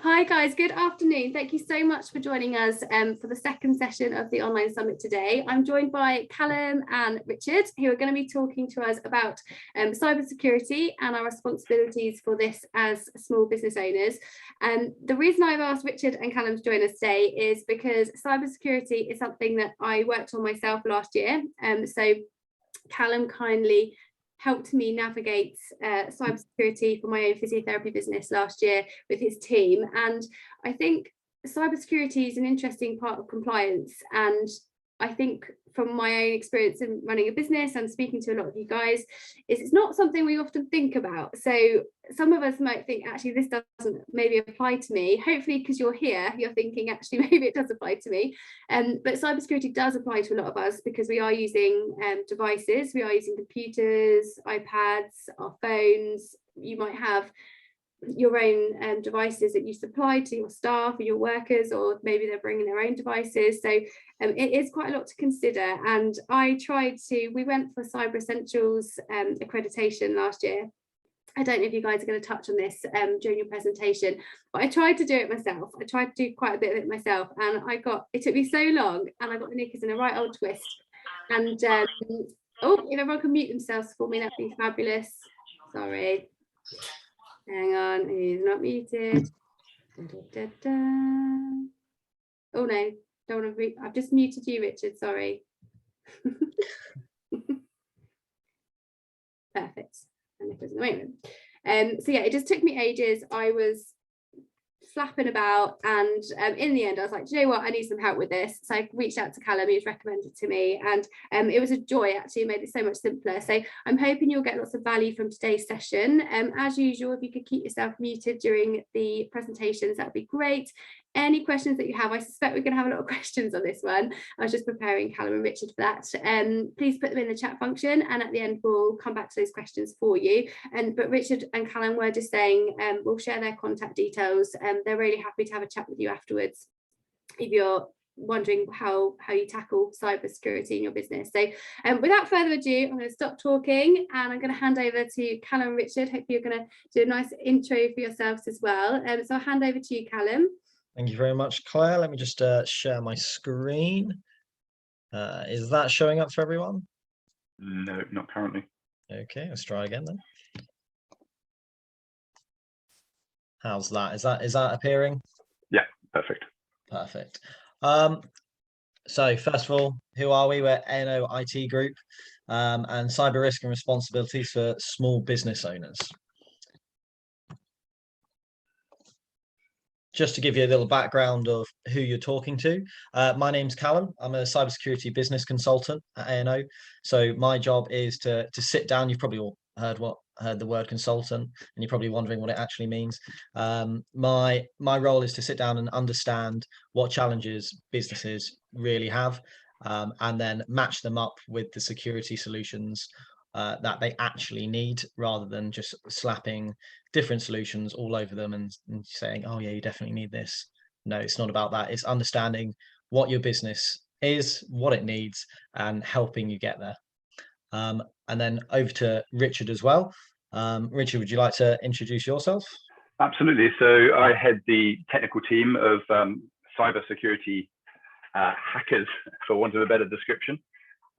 Hi guys, good afternoon. Thank you so much for joining us for the second session of the online summit today. I'm joined by Callum and Richard, who are going to be talking to us about cybersecurity and our responsibilities for this as small business owners. The reason I've asked Richard and Callum to join us today is because cybersecurity is something that I worked on myself last year. So Callum kindly helped me navigate cybersecurity for my own physiotherapy business last year with his team. And I think cybersecurity is an interesting part of compliance. And I think from my own experience in running a business and speaking to a lot of you guys, is it's not something we often think about. So some of us might think, actually, this doesn't maybe apply to me. Hopefully, because you're here, you're thinking, actually, maybe it does apply to me. But cybersecurity does apply to a lot of us because we are using devices, we are using computers, iPads, our phones. You might have your own devices that you supply to your staff or your workers, or maybe they're bringing their own devices. So it is quite a lot to consider. And we went for Cyber Essentials accreditation last year. I don't know if you guys are going to touch on this during your presentation, but I tried to do it myself. I tried to do quite a bit of it myself, and it took me so long, and I got the knickers in a right old twist. And oh, if everyone can mute themselves for me, that'd be fabulous. Sorry. Hang on, he's not muted. Da, da, da. Oh no, don't want to. I've just muted you, Richard. Sorry. Perfect. And it was in the moment. So yeah, it just took me ages. I was flapping about, and in the end I was like, do you know what, I need some help with this. So I reached out to Callum, he was recommended to me, and it was a joy. Actually, it made it so much simpler. So I'm hoping you'll get lots of value from today's session. As usual, if you could keep yourself muted during the presentations, that would be great. Any questions that you have, I suspect we're going to have a lot of questions on this one. I was just preparing Callum and Richard for that. Please put them in the chat function, and at the end we'll come back to those questions for you. But Richard and Callum were just saying we'll share their contact details, and they're really happy to have a chat with you afterwards if you're wondering how you tackle cybersecurity in your business. So without further ado, I'm going to stop talking, and I'm going to hand over to Callum and Richard. Hopefully you're going to do a nice intro for yourselves as well. So I'll hand over to you, Callum. Thank you very much, Claire. Let me just share my screen. Is that showing up for everyone? No, not currently. Okay, let's try again then. How's that? Is that appearing? Yeah, perfect. Perfect. So first of all, who are we? We're ANO IT Group, and cyber risk and responsibilities for small business owners. Just to give you a little background of who you're talking to, my name's Callum. I'm a cybersecurity business consultant at ANO. So my job is to sit down. You've probably all heard the word consultant, and you're probably wondering what it actually means. My role is to sit down and understand what challenges businesses really have, and then match them up with the security solutions that they actually need, rather than just slapping different solutions all over them and saying, oh yeah, you definitely need this. No, it's not about that. It's understanding what your business is, what it needs, and helping you get there. And then over to Richard as well. Richard, would you like to introduce yourself? Absolutely. So I head the technical team of cybersecurity hackers, for want of a better description,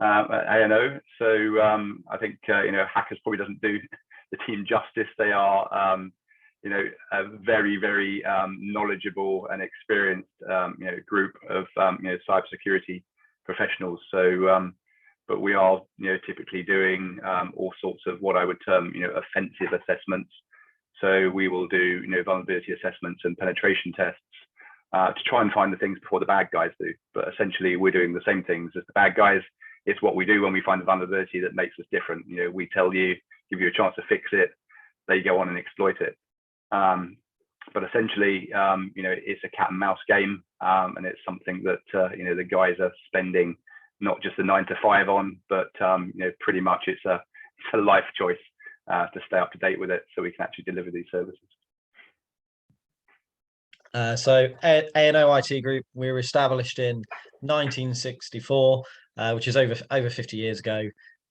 at ANO. So I think hackers probably doesn't do the team justice. They are a very, very knowledgeable and experienced group of cybersecurity professionals. So but we are typically doing all sorts of what I would term offensive assessments. So we will do vulnerability assessments and penetration tests to try and find the things before the bad guys do. But essentially we're doing the same things as the bad guys. It's what we do when we find the vulnerability that makes us different. We tell you, give you a chance to fix it, they go on and exploit it. But essentially, it's a cat and mouse game, and it's something that the guys are spending not just a 9 to 5 on, but pretty much it's a life choice to stay up to date with it, so we can actually deliver these services. So ANO IT Group, we were established in 1964, which is over 50 years ago.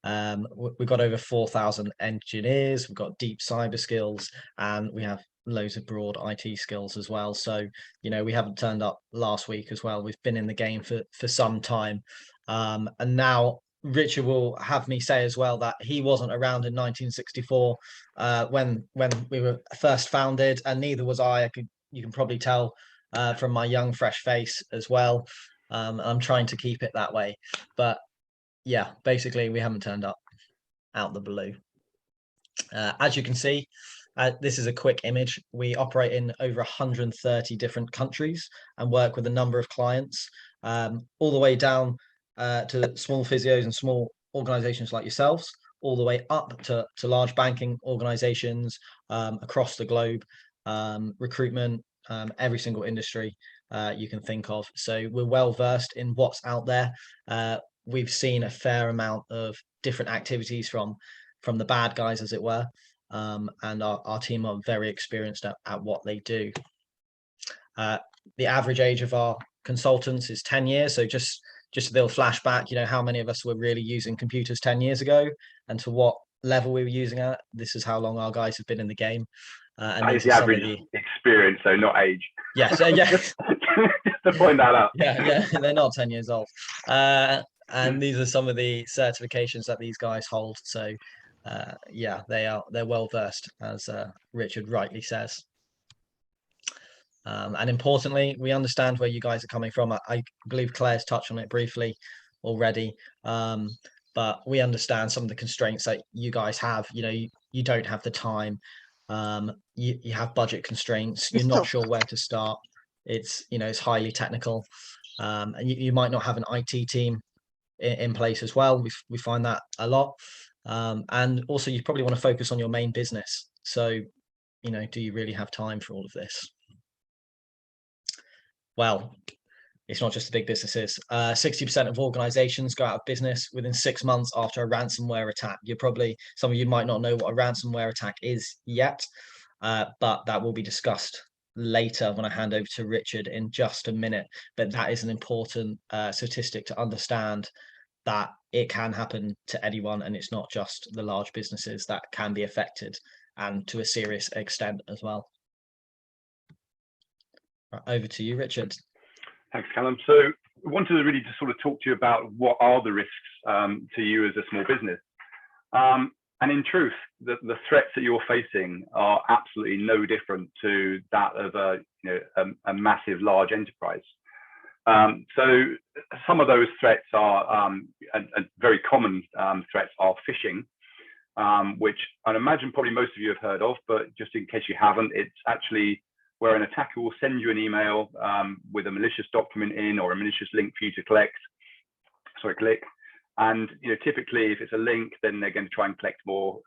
We've got over 4,000 engineers, we've got deep cyber skills, and we have loads of broad IT skills as well. So, you know, we haven't turned up last week as well. We've been in the game for some time. And now Richard will have me say as well that he wasn't around in 1964 when we were first founded, and neither was I. You can probably tell from my young, fresh face as well. I'm trying to keep it that way. But yeah, basically, we haven't turned up out the blue. As you can see, this is a quick image. We operate in over 130 different countries and work with a number of clients, all the way down to small physios and small organizations like yourselves, all the way up to large banking organizations across the globe, recruitment, every single industry you can think of. So we're well versed in what's out there. We've seen a fair amount of different activities from the bad guys, as it were, and our team are very experienced at what they do. The average age of our consultants is 10 years. So just a little flashback, you know, how many of us were really using computers 10 years ago and to what level we were using at. This is how long our guys have been in the game. And that is the average experience, so not age. Yes, yeah. Just to point that out. Yeah, they're not 10 years old. And these are some of the certifications that these guys hold. So yeah, they're well versed, as Richard rightly says. And importantly, we understand where you guys are coming from. I believe Claire's touched on it briefly already, but we understand some of the constraints that you guys have. You know, you don't have the time. You have budget constraints. You're not sure where to start. It's, you know, it's highly technical, and you might not have an IT team in place as well. We find that a lot, and also you probably want to focus on your main business. So, you know, do you really have time for all of this? Well, it's not just the big businesses. 60% of organizations go out of business within 6 months after a ransomware attack. Some of you might not know what a ransomware attack is yet, but that will be discussed later when I hand over to Richard in just a minute. But that is an important statistic to understand, that it can happen to anyone, and it's not just the large businesses that can be affected, and to a serious extent as well. Right, over to you, Richard. Thanks, Callum. So I wanted to really just sort of talk to you about what are the risks to you as a small business. And in truth, the threats that you're facing are absolutely no different to that of a massive, large enterprise. So some of those threats are, and very common threats are phishing, which I'd imagine probably most of you have heard of, but just in case you haven't, it's actually where an attacker will send you an email with a malicious document in, or a malicious link for you to click. And you know, typically, if it's a link, then they're going to try and collect more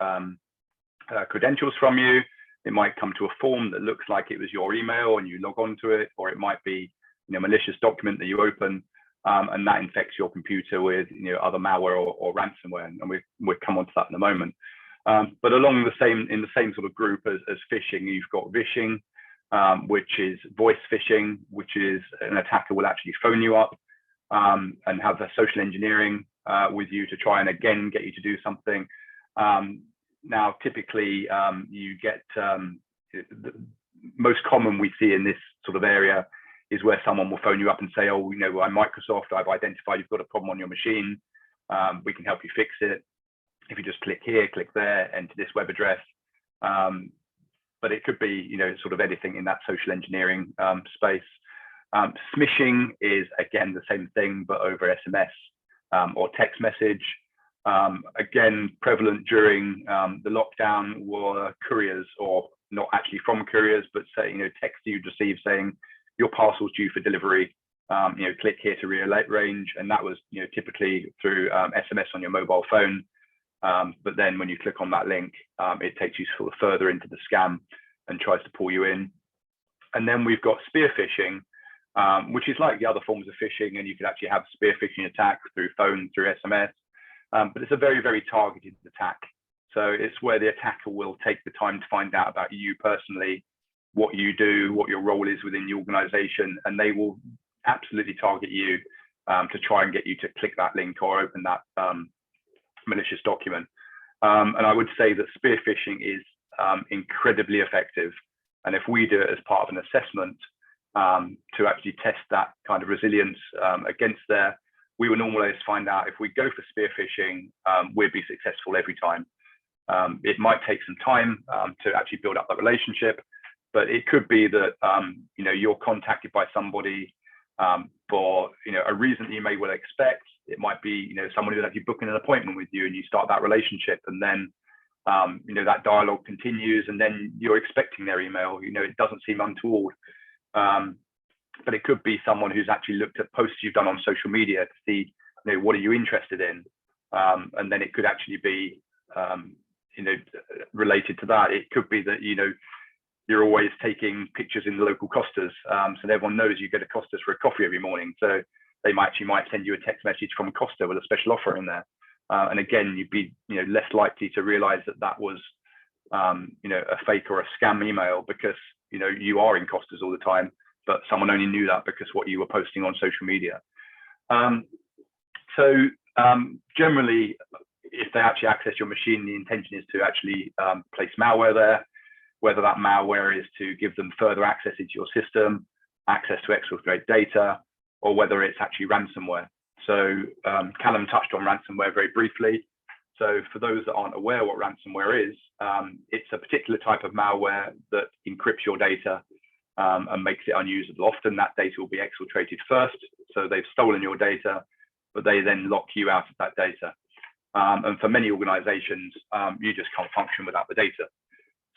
credentials from you. It might come to a form that looks like it was your email, and you log on to it, or it might be, you know, malicious document that you open, and that infects your computer with, you know, other malware or ransomware. And we'll come on to that in a moment. But in the same sort of group as phishing, you've got vishing, which is voice phishing, which is an attacker will actually phone you up and have a social engineering with you to try and again get you to do something. Now, typically, you get the most common we see in this sort of area is where someone will phone you up and say, "Oh, you know, I'm Microsoft. I've identified you've got a problem on your machine. We can help you fix it. If you just click here, click there, enter this web address." But it could be, you know, sort of anything in that social engineering space. Smishing is, again, the same thing, but over SMS or text message. Again, prevalent during the lockdown were couriers, or not actually from couriers, but say, you know, text you'd receive saying your parcel's due for delivery. You know, click here to rearrange, and that was, you know, typically through SMS on your mobile phone. But then when you click on that link, it takes you sort of further into the scam and tries to pull you in. And then we've got spear phishing, which is like the other forms of phishing, and you could actually have spear phishing attack through phone, through SMS, but it's a very, very targeted attack. So it's where the attacker will take the time to find out about you personally, what you do, what your role is within the organization, and they will absolutely target you to try and get you to click that link or open that malicious document. And I would say that spear phishing is incredibly effective. And if we do it as part of an assessment to actually test that kind of resilience against there, we will normally find out if we go for spear phishing, we'll be successful every time. It might take some time to actually build up that relationship, but it could be that you're contacted by somebody for a reason that you may well expect. It might be someone who's actually booking an appointment with you, and you start that relationship, and then that dialogue continues, and then you're expecting their email. It doesn't seem untoward, but it could be someone who's actually looked at posts you've done on social media to see what are you interested in, and then it could actually be related to that. It could be that you're always taking pictures in the local Costas, so everyone knows you go to Costas for a coffee every morning. So they might send you a text message from Costa with a special offer in there, and again, you'd be less likely to realize that was a fake or a scam email, because you are in Costas all the time, but someone only knew that because what you were posting on social media. So generally, if they actually access your machine, the intention is to actually place malware there, whether that malware is to give them further access into your system, access to exfiltrate data, or whether it's actually ransomware. So Callum touched on ransomware very briefly. So for those that aren't aware what ransomware is, it's a particular type of malware that encrypts your data and makes it unusable. Often that data will be exfiltrated first. So they've stolen your data, but they then lock you out of that data. And for many organizations, you just can't function without the data.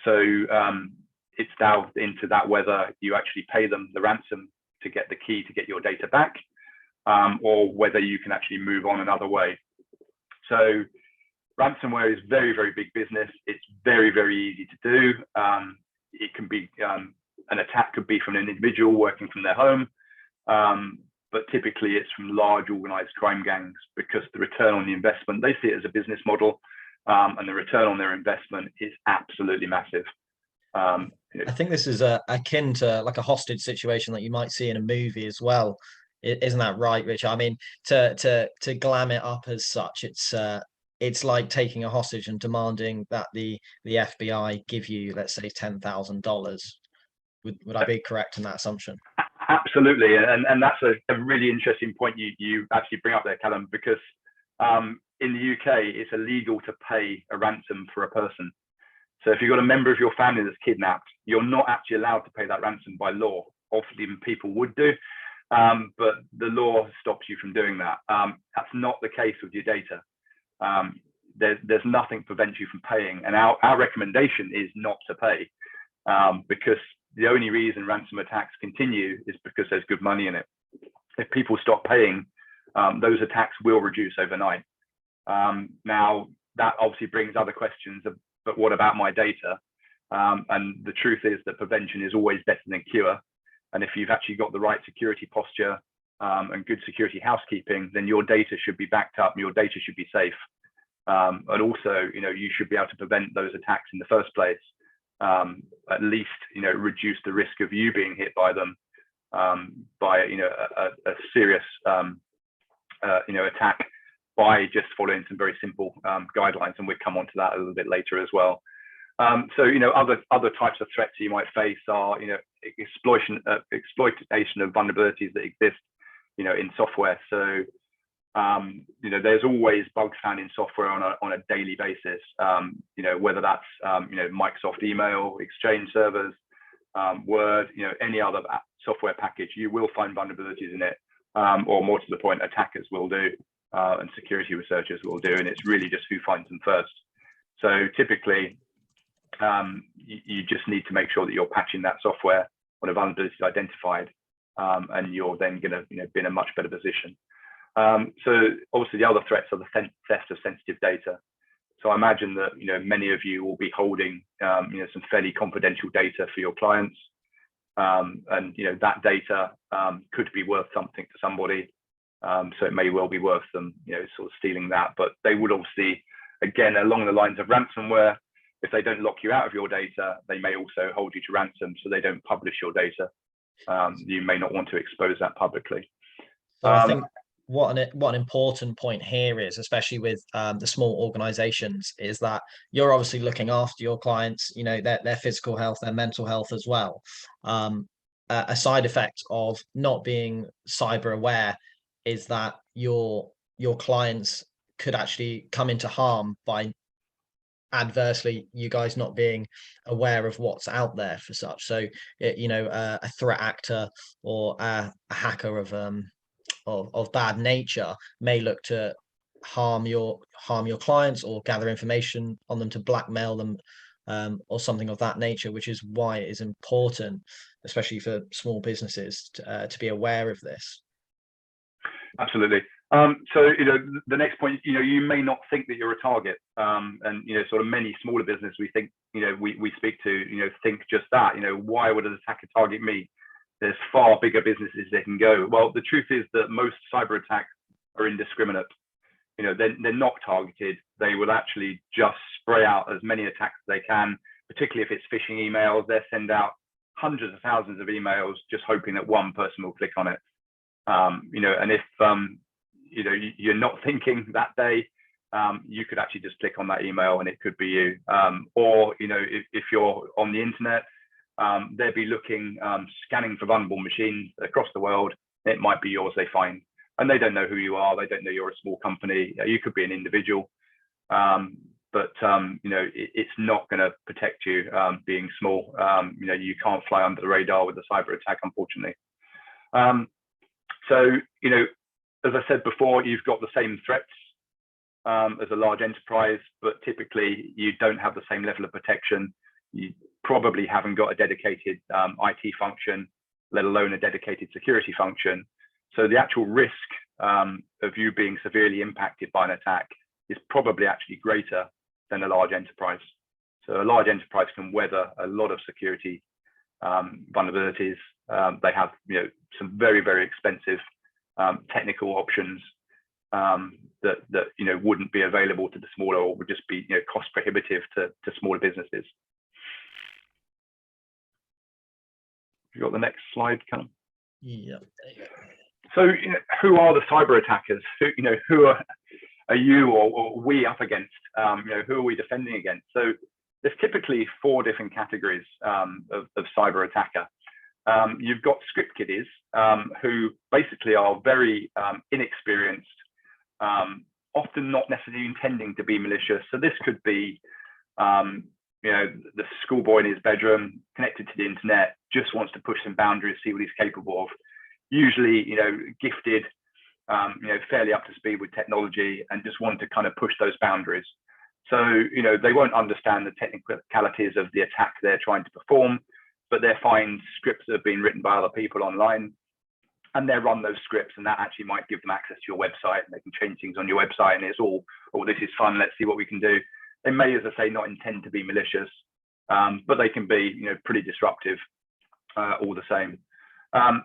So it's down into that whether you actually pay them the ransom to get the key to get your data back, or whether you can actually move on another way. So ransomware is very, very big business. It's very, very easy to do. It can be, an attack could be from an individual working from their home, but typically it's from large organized crime gangs, because the return on the investment, they see it as a business model, and the return on their investment is absolutely massive. I think this is akin to like a hostage situation that you might see in a movie as well. Isn't that right, Rich? I mean, to glam it up as such, it's like taking a hostage and demanding that the FBI give you, let's say, $10,000. Would I be correct in that assumption? Absolutely, and that's a really interesting point you actually bring up there, Callum, because in the UK it's illegal to pay a ransom for a person. So if you've got a member of your family that's kidnapped, you're not actually allowed to pay that ransom by law. Often people would do, but the law stops you from doing that. That's not the case with your data. There's nothing prevents you from paying, and our recommendation is not to pay, because the only reason ransom attacks continue is because there's good money in it. If people stop paying, those attacks will reduce overnight. Now that obviously brings other questions of, but what about my data? And the truth is that prevention is always better than cure. And if you've actually got the right security posture and good security housekeeping, then your data should be backed up and your data should be safe. And also, you should be able to prevent those attacks in the first place. At least, reduce the risk of you being hit by them by, a serious, attack, by just following some very simple guidelines, and we'll come on to that a little bit later as well. So other types of threats you might face are exploitation of vulnerabilities that exist in software. So there's always bugs found in software on a daily basis. Whether that's Microsoft email, Exchange servers, Word, any other software package, you will find vulnerabilities in it, or more to the point, attackers will do. And security researchers will do, and it's really just who finds them first. So typically, you just need to make sure that you're patching that software when a vulnerability is identified, and you're then going to be in a much better position. So obviously, the other threats are the theft of sensitive data. So I imagine that many of you will be holding some fairly confidential data for your clients, and that data could be worth something to somebody. So it may well be worth them, sort of stealing that. But they would obviously, again, along the lines of ransomware, if they don't lock you out of your data, they may also hold you to ransom, so they don't publish your data. You may not want to expose that publicly. So I think what an important point here is, especially with the small organizations, is that you're obviously looking after your clients, you know, their physical health, their mental health as well. A side effect of not being cyber aware is that your clients could actually come into harm by adversely you guys not being aware of what's out there for such. So you know, a threat actor or a hacker of bad nature may look to harm your clients or gather information on them to blackmail them, or something of that nature, which is why it is important, especially for small businesses, to be aware of this. Absolutely. So, you know, the next point, you know, you may not think that you're a target, and, you know, sort of many smaller businesses we think, you know, we speak to, you know, think just that, you know, why would an attacker target me? There's far bigger businesses they can go. Well, the truth is that most cyber attacks are indiscriminate. You know, they're not targeted. They will actually just spray out as many attacks as they can, particularly if it's phishing emails. They send out hundreds of thousands of emails just hoping that one person will click on it. You know, and if you know, you're not thinking that day, you could actually just click on that email and it could be you. Or, you know, if you're on the internet, they'll be looking, scanning for vulnerable machines across the world. It might be yours they find, and they don't know who you are. They don't know you're a small company. You could be an individual, but you know, it's not going to protect you being small. You know, you can't fly under the radar with a cyber attack, unfortunately. So, you know, as I said before, you've got the same threats as a large enterprise, but typically you don't have the same level of protection. You probably haven't got a dedicated IT function, let alone a dedicated security function. So the actual risk of you being severely impacted by an attack is probably actually greater than a large enterprise. So a large enterprise can weather a lot of security vulnerabilities. They have, you know, some very, very expensive technical options that you know, wouldn't be available to the smaller, or would just be, you know, cost prohibitive to smaller businesses. You got the next slide, Callum? Yeah. So, you know, who are the cyber attackers? You know, who are you or we up against? You know, who are we defending against? So there's typically 4 different categories of cyber attacker. You've got script kiddies, who basically are very inexperienced, often not necessarily intending to be malicious. So this could be, you know, the schoolboy in his bedroom, connected to the internet, just wants to push some boundaries, see what he's capable of. Usually, you know, gifted, you know, fairly up to speed with technology, and just want to kind of push those boundaries. So, you know, they won't understand the technicalities of the attack they're trying to perform, but they'll find scripts that have been written by other people online, and they'll run those scripts, and that actually might give them access to your website, and they can change things on your website, and it's all, oh, this is fun, let's see what we can do. They may, as I say, not intend to be malicious, but they can be, you know, pretty disruptive all the same.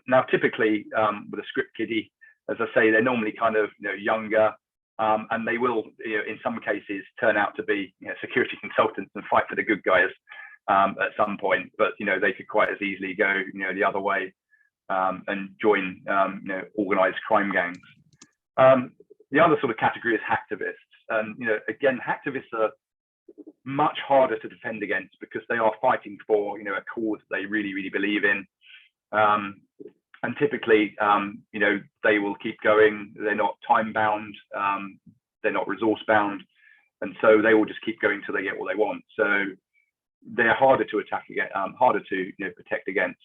Now, typically with a script kiddie, as I say, they're normally kind of, you know, younger, and they will, you know, in some cases turn out to be, you know, security consultants and fight for the good guys at some point. But, you know, they could quite as easily go, you know, the other way and join, you know, organized crime gangs. The other sort of category is hacktivists, and, you know, again, hacktivists are much harder to defend against because they are fighting for, you know, a cause they really, really believe in. And typically, you know, they will keep going. They're not time bound. They're not resource bound. And so they will just keep going till they get what they want. So they're harder to attack against, harder to, you know, protect against.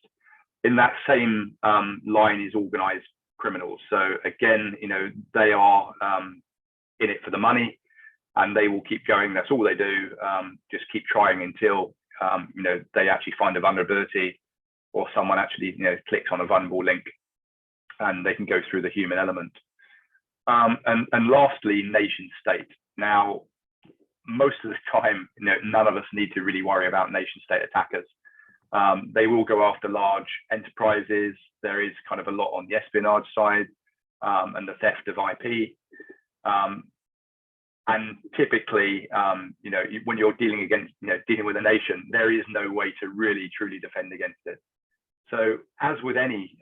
In that same line is organized criminals. So again, you know, they are in it for the money, and they will keep going. That's all they do. Just keep trying until, you know, they actually find a vulnerability, or someone actually, you know, clicks on a vulnerable link, and they can go through the human element. And lastly, nation state. Now, most of the time, you know, none of us need to really worry about nation state attackers. They will go after large enterprises. There is kind of a lot on the espionage side and the theft of IP. And typically, you know, when you're dealing with a nation, there is no way to really truly defend against it. So as with any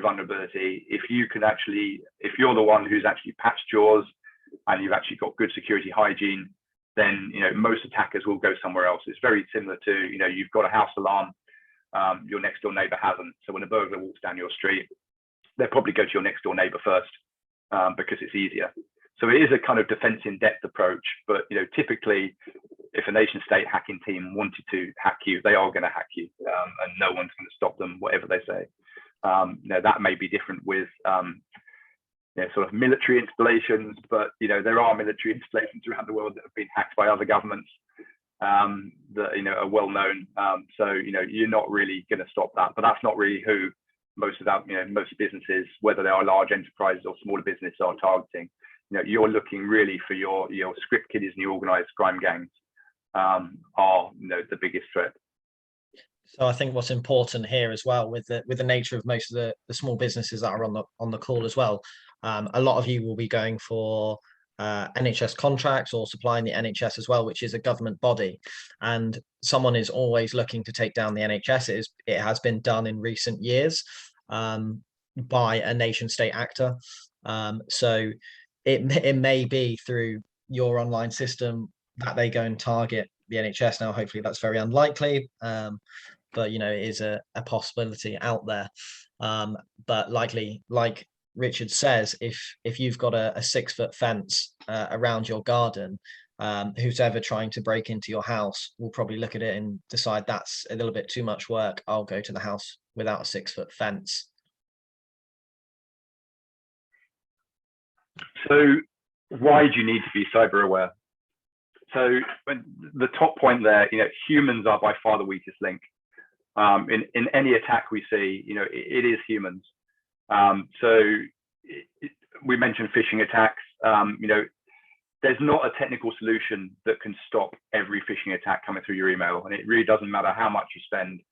vulnerability, if you're the one who's actually patched yours and you've actually got good security hygiene, then most attackers will go somewhere else. It's very similar to you've got a house alarm, your next door neighbor hasn't. So when a burglar walks down your street, they'll probably go to your next door neighbor first because it's easier. So it is a kind of defense in depth approach, but typically, if a nation state hacking team wanted to hack you, they are going to hack you, and no one's going to stop them, whatever they say. That may be different with sort of military installations, but there are military installations around the world that have been hacked by other governments that are well known. So you're not really going to stop that, but that's not really who most businesses, whether they are large enterprises or smaller businesses, are targeting. You're looking really for your script kiddies and your organized crime gangs are the biggest threat. So I think what's important here as well, with the nature of most of the small businesses that are on the call as well, a lot of you will be going for NHS contracts or supplying the NHS as well, which is a government body, and someone is always looking to take down the NHS. It has been done in recent years by a nation state actor. So it may be through your online system that they go and target the NHS. Now, hopefully that's very unlikely, but it is a possibility out there. But likely, like Richard says, if you've got a 6-foot fence around your garden, who's ever trying to break into your house will probably look at it and decide that's a little bit too much work. I'll go to the house without a 6-foot fence. So why do you need to be cyber aware? So the top point there, humans are by far the weakest link. In any attack we see, it is humans. We mentioned phishing attacks. There's not a technical solution that can stop every phishing attack coming through your email, and it really doesn't matter how much you spend,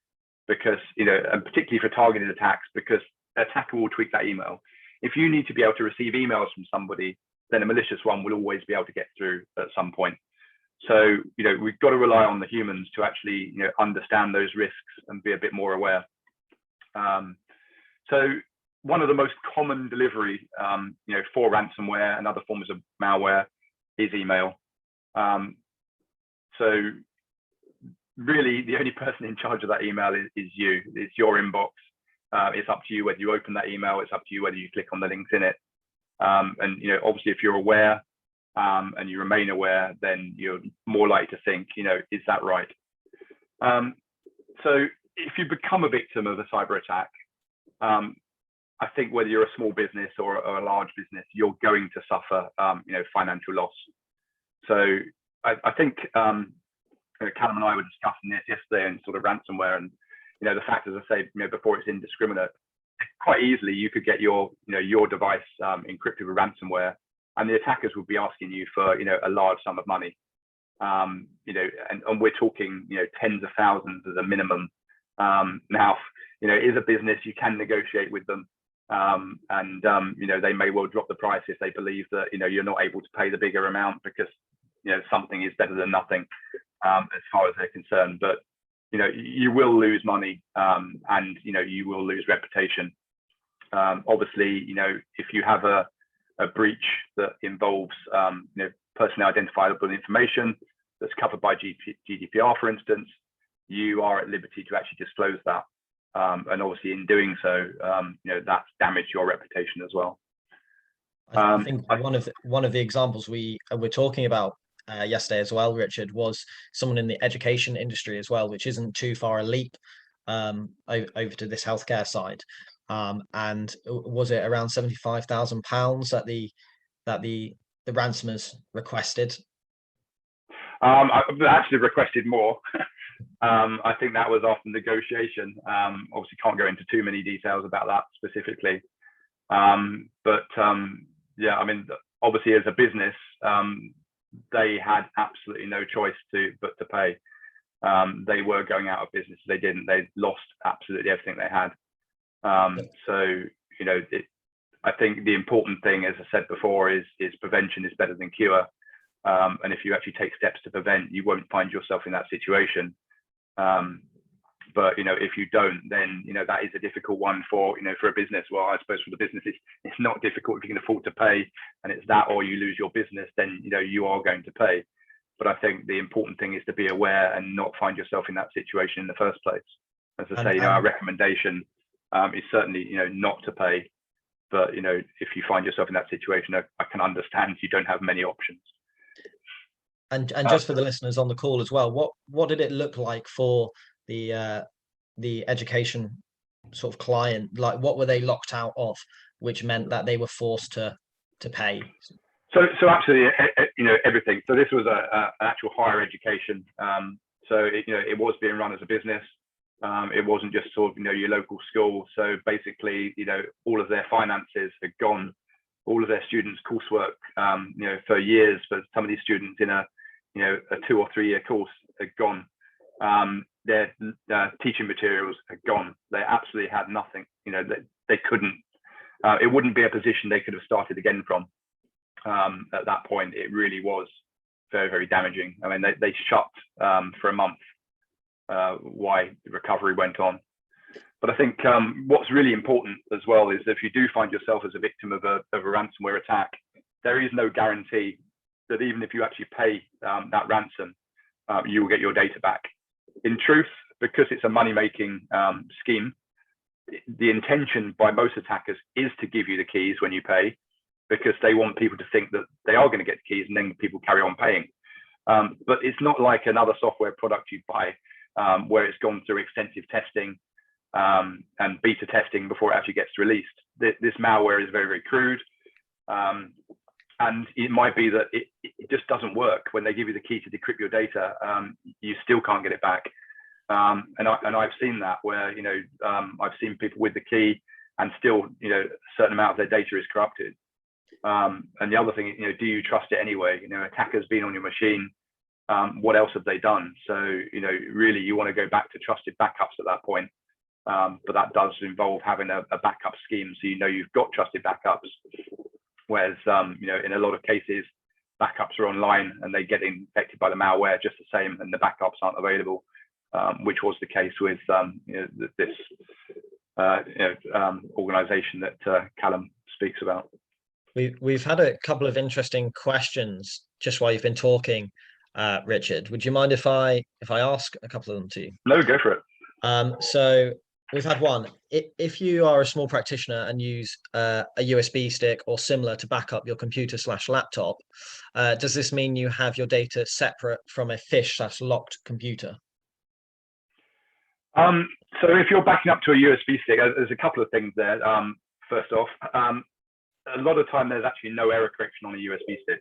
because and particularly for targeted attacks, because the attacker will tweak that email. If you need to be able to receive emails from somebody, then a malicious one will always be able to get through at some point. So we've got to rely on the humans to actually understand those risks and be a bit more aware. So one of the most common delivery for ransomware and other forms of malware is email. So really the only person in charge of that email is you. It's your inbox. It's up to you whether you open that email. It's up to you whether you click on the links in it. And obviously, if you're aware and you remain aware, then you're more likely to think, is that right? So if you become a victim of a cyber attack, I think whether you're a small business or a large business, you're going to suffer, financial loss. So I think Callum and I were discussing this yesterday and sort of ransomware, and the fact, as I say, before it's indiscriminate, quite easily you could get your device encrypted with ransomware, and the attackers would be asking you for a large sum of money, and we're talking tens of thousands as a minimum. Now, is a business, you can negotiate with them, and they may well drop the price if they believe that you're not able to pay the bigger amount, because something is better than nothing as far as they're concerned. But you will lose money, and you will lose reputation. Obviously, if you have a breach that involves personally identifiable information that's covered by GDPR, for instance, you are at liberty to actually disclose that. And obviously, in doing so, that's damaged your reputation as well. I think one of the examples we were talking about yesterday as well, Richard, was someone in the education industry as well, which isn't too far a leap over to this healthcare side. And was it around £75,000 that the ransomers requested? I actually requested more. I think that was after negotiation. Obviously, can't go into too many details about that specifically. But yeah, I mean, obviously, as a business, they had absolutely no choice but to pay. They were going out of business. They lost absolutely everything they had. So I think the important thing, as I said before, is prevention is better than cure. And if you actually take steps to prevent, you won't find yourself in that situation. But if you don't, then that is a difficult one for for a business. Well, I suppose for the business, it's not difficult if you can afford to pay, and it's that or you lose your business, then you are going to pay. But I think the important thing is to be aware and not find yourself in that situation in the first place. As I say, our recommendation is certainly not to pay. But if you find yourself in that situation, I can understand you don't have many options. And just for the listeners on the call as well, what did it look like for the education sort of client? Like, what were they locked out of, which meant that they were forced to pay? So actually, everything. So this was an actual higher education. So it was being run as a business. It wasn't just sort of your local school. So basically, all of their finances had gone, all of their students' coursework, for years. For some of these students in a 2 or 3 year course had gone. Their teaching materials had gone. They absolutely had nothing. They couldn't. It wouldn't be a position they could have started again from. At that point, it really was very, very damaging. I mean, they shut for a month. Why the recovery went on. But I think what's really important as well is if you do find yourself as a victim of a ransomware attack, there is no guarantee that even if you actually pay that ransom, you will get your data back. In truth, because it's a money-making scheme, the intention by most attackers is to give you the keys when you pay, because they want people to think that they are going to get the keys and then people carry on paying. But it's not like another software product you buy, where it's gone through extensive testing and beta testing before it actually gets released. This malware is very, very crude. And it might be that it just doesn't work. When they give you the key to decrypt your data, you still can't get it back. And I've seen that where, I've seen people with the key and still, a certain amount of their data is corrupted. And the other thing, do you trust it anyway? Attackers being on your machine, what else have they done? So, really you want to go back to trusted backups at that point. But that does involve having a backup scheme. So, you've got trusted backups. Whereas, in a lot of cases, backups are online and they get infected by the malware just the same, and the backups aren't available, which was the case with this organization that Callum speaks about. We've had a couple of interesting questions just while you've been talking, Richard. Would you mind if I ask a couple of them to you? No, go for it. So we've had one. If you are a small practitioner and use a USB stick or similar to back up your computer/laptop, does this mean you have your data separate from a phish/locked computer? So if you're backing up to a USB stick, there's a couple of things there. First off, a lot of time there's actually no error correction on a USB stick.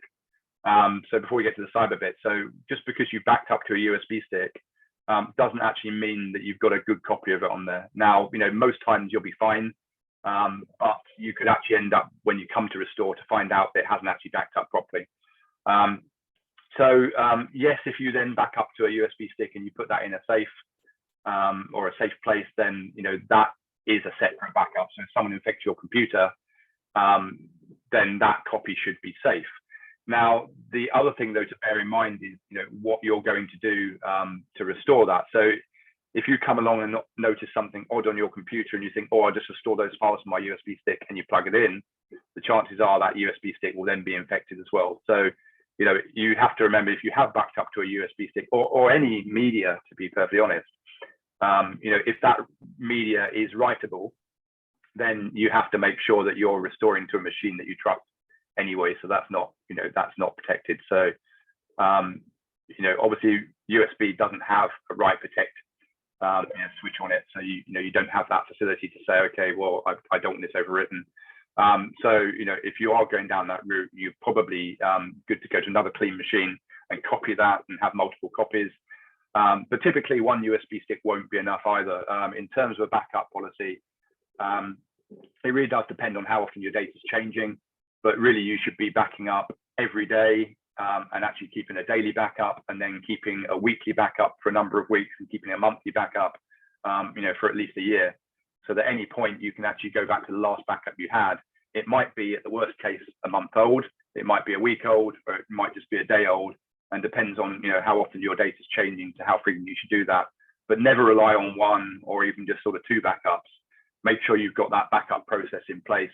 So before we get to the cyber bit, so just because you backed up to a USB stick doesn't actually mean that you've got a good copy of it on there. Now, most times you'll be fine, but you could actually end up, when you come to restore, to find out that it hasn't actually backed up properly. Yes, if you then back up to a USB stick and you put that in a safe or a safe place, then that is a separate backup. So if someone infects your computer, then that copy should be safe. Now, the other thing, though, to bear in mind is, what you're going to do to restore that. So if you come along and notice something odd on your computer and you think, oh, I'll just restore those files from my USB stick, and you plug it in, the chances are that USB stick will then be infected as well. So, you have to remember, if you have backed up to a USB stick or any media, to be perfectly honest, if that media is writable, then you have to make sure that you're restoring to a machine that you trust anyway. So that's not protected. So, obviously USB doesn't have a write protect switch on it. So you don't have that facility to say, okay, well, I don't want this overwritten. So, if you are going down that route, you're probably good to go to another clean machine and copy that and have multiple copies. But typically one USB stick won't be enough either. In terms of a backup policy, it really does depend on how often your data is changing, but really you should be backing up every day and actually keeping a daily backup, and then keeping a weekly backup for a number of weeks, and keeping a monthly backup, for at least a year. So that at any point you can actually go back to the last backup you had. It might be, at the worst case, a month old, it might be a week old, or it might just be a day old, and depends on how often your data is changing to how frequently you should do that. but never rely on one or even just sort of two backups. Make sure you've got that backup process in place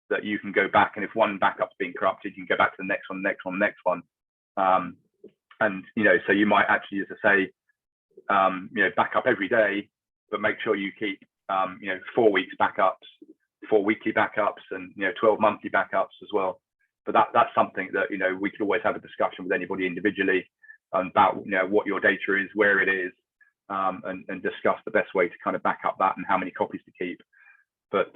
that you can go back, and if one backup's been corrupted, you can go back to the next one, next one, next one. And so you might actually, as I say, back up every day, but make sure you keep 4 weeks backups, 4 weekly backups, and 12 monthly backups as well. But that's something that we could always have a discussion with anybody individually about what your data is, where it is, and discuss the best way to kind of back up that and how many copies to keep. But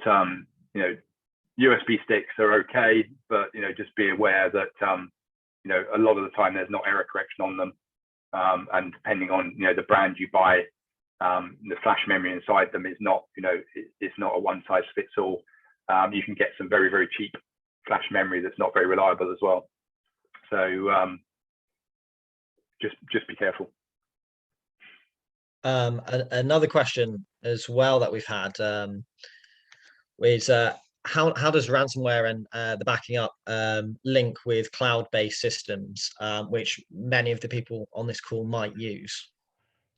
USB sticks are okay, but just be aware that a lot of the time there's not error correction on them, and depending on the brand you buy, the flash memory inside them is not it's not a one size fits all. You can get some very, very cheap flash memory that's not very reliable as well. So just be careful. Another question as well that we've had is how does ransomware and the backing up link with cloud-based systems, which many of the people on this call might use?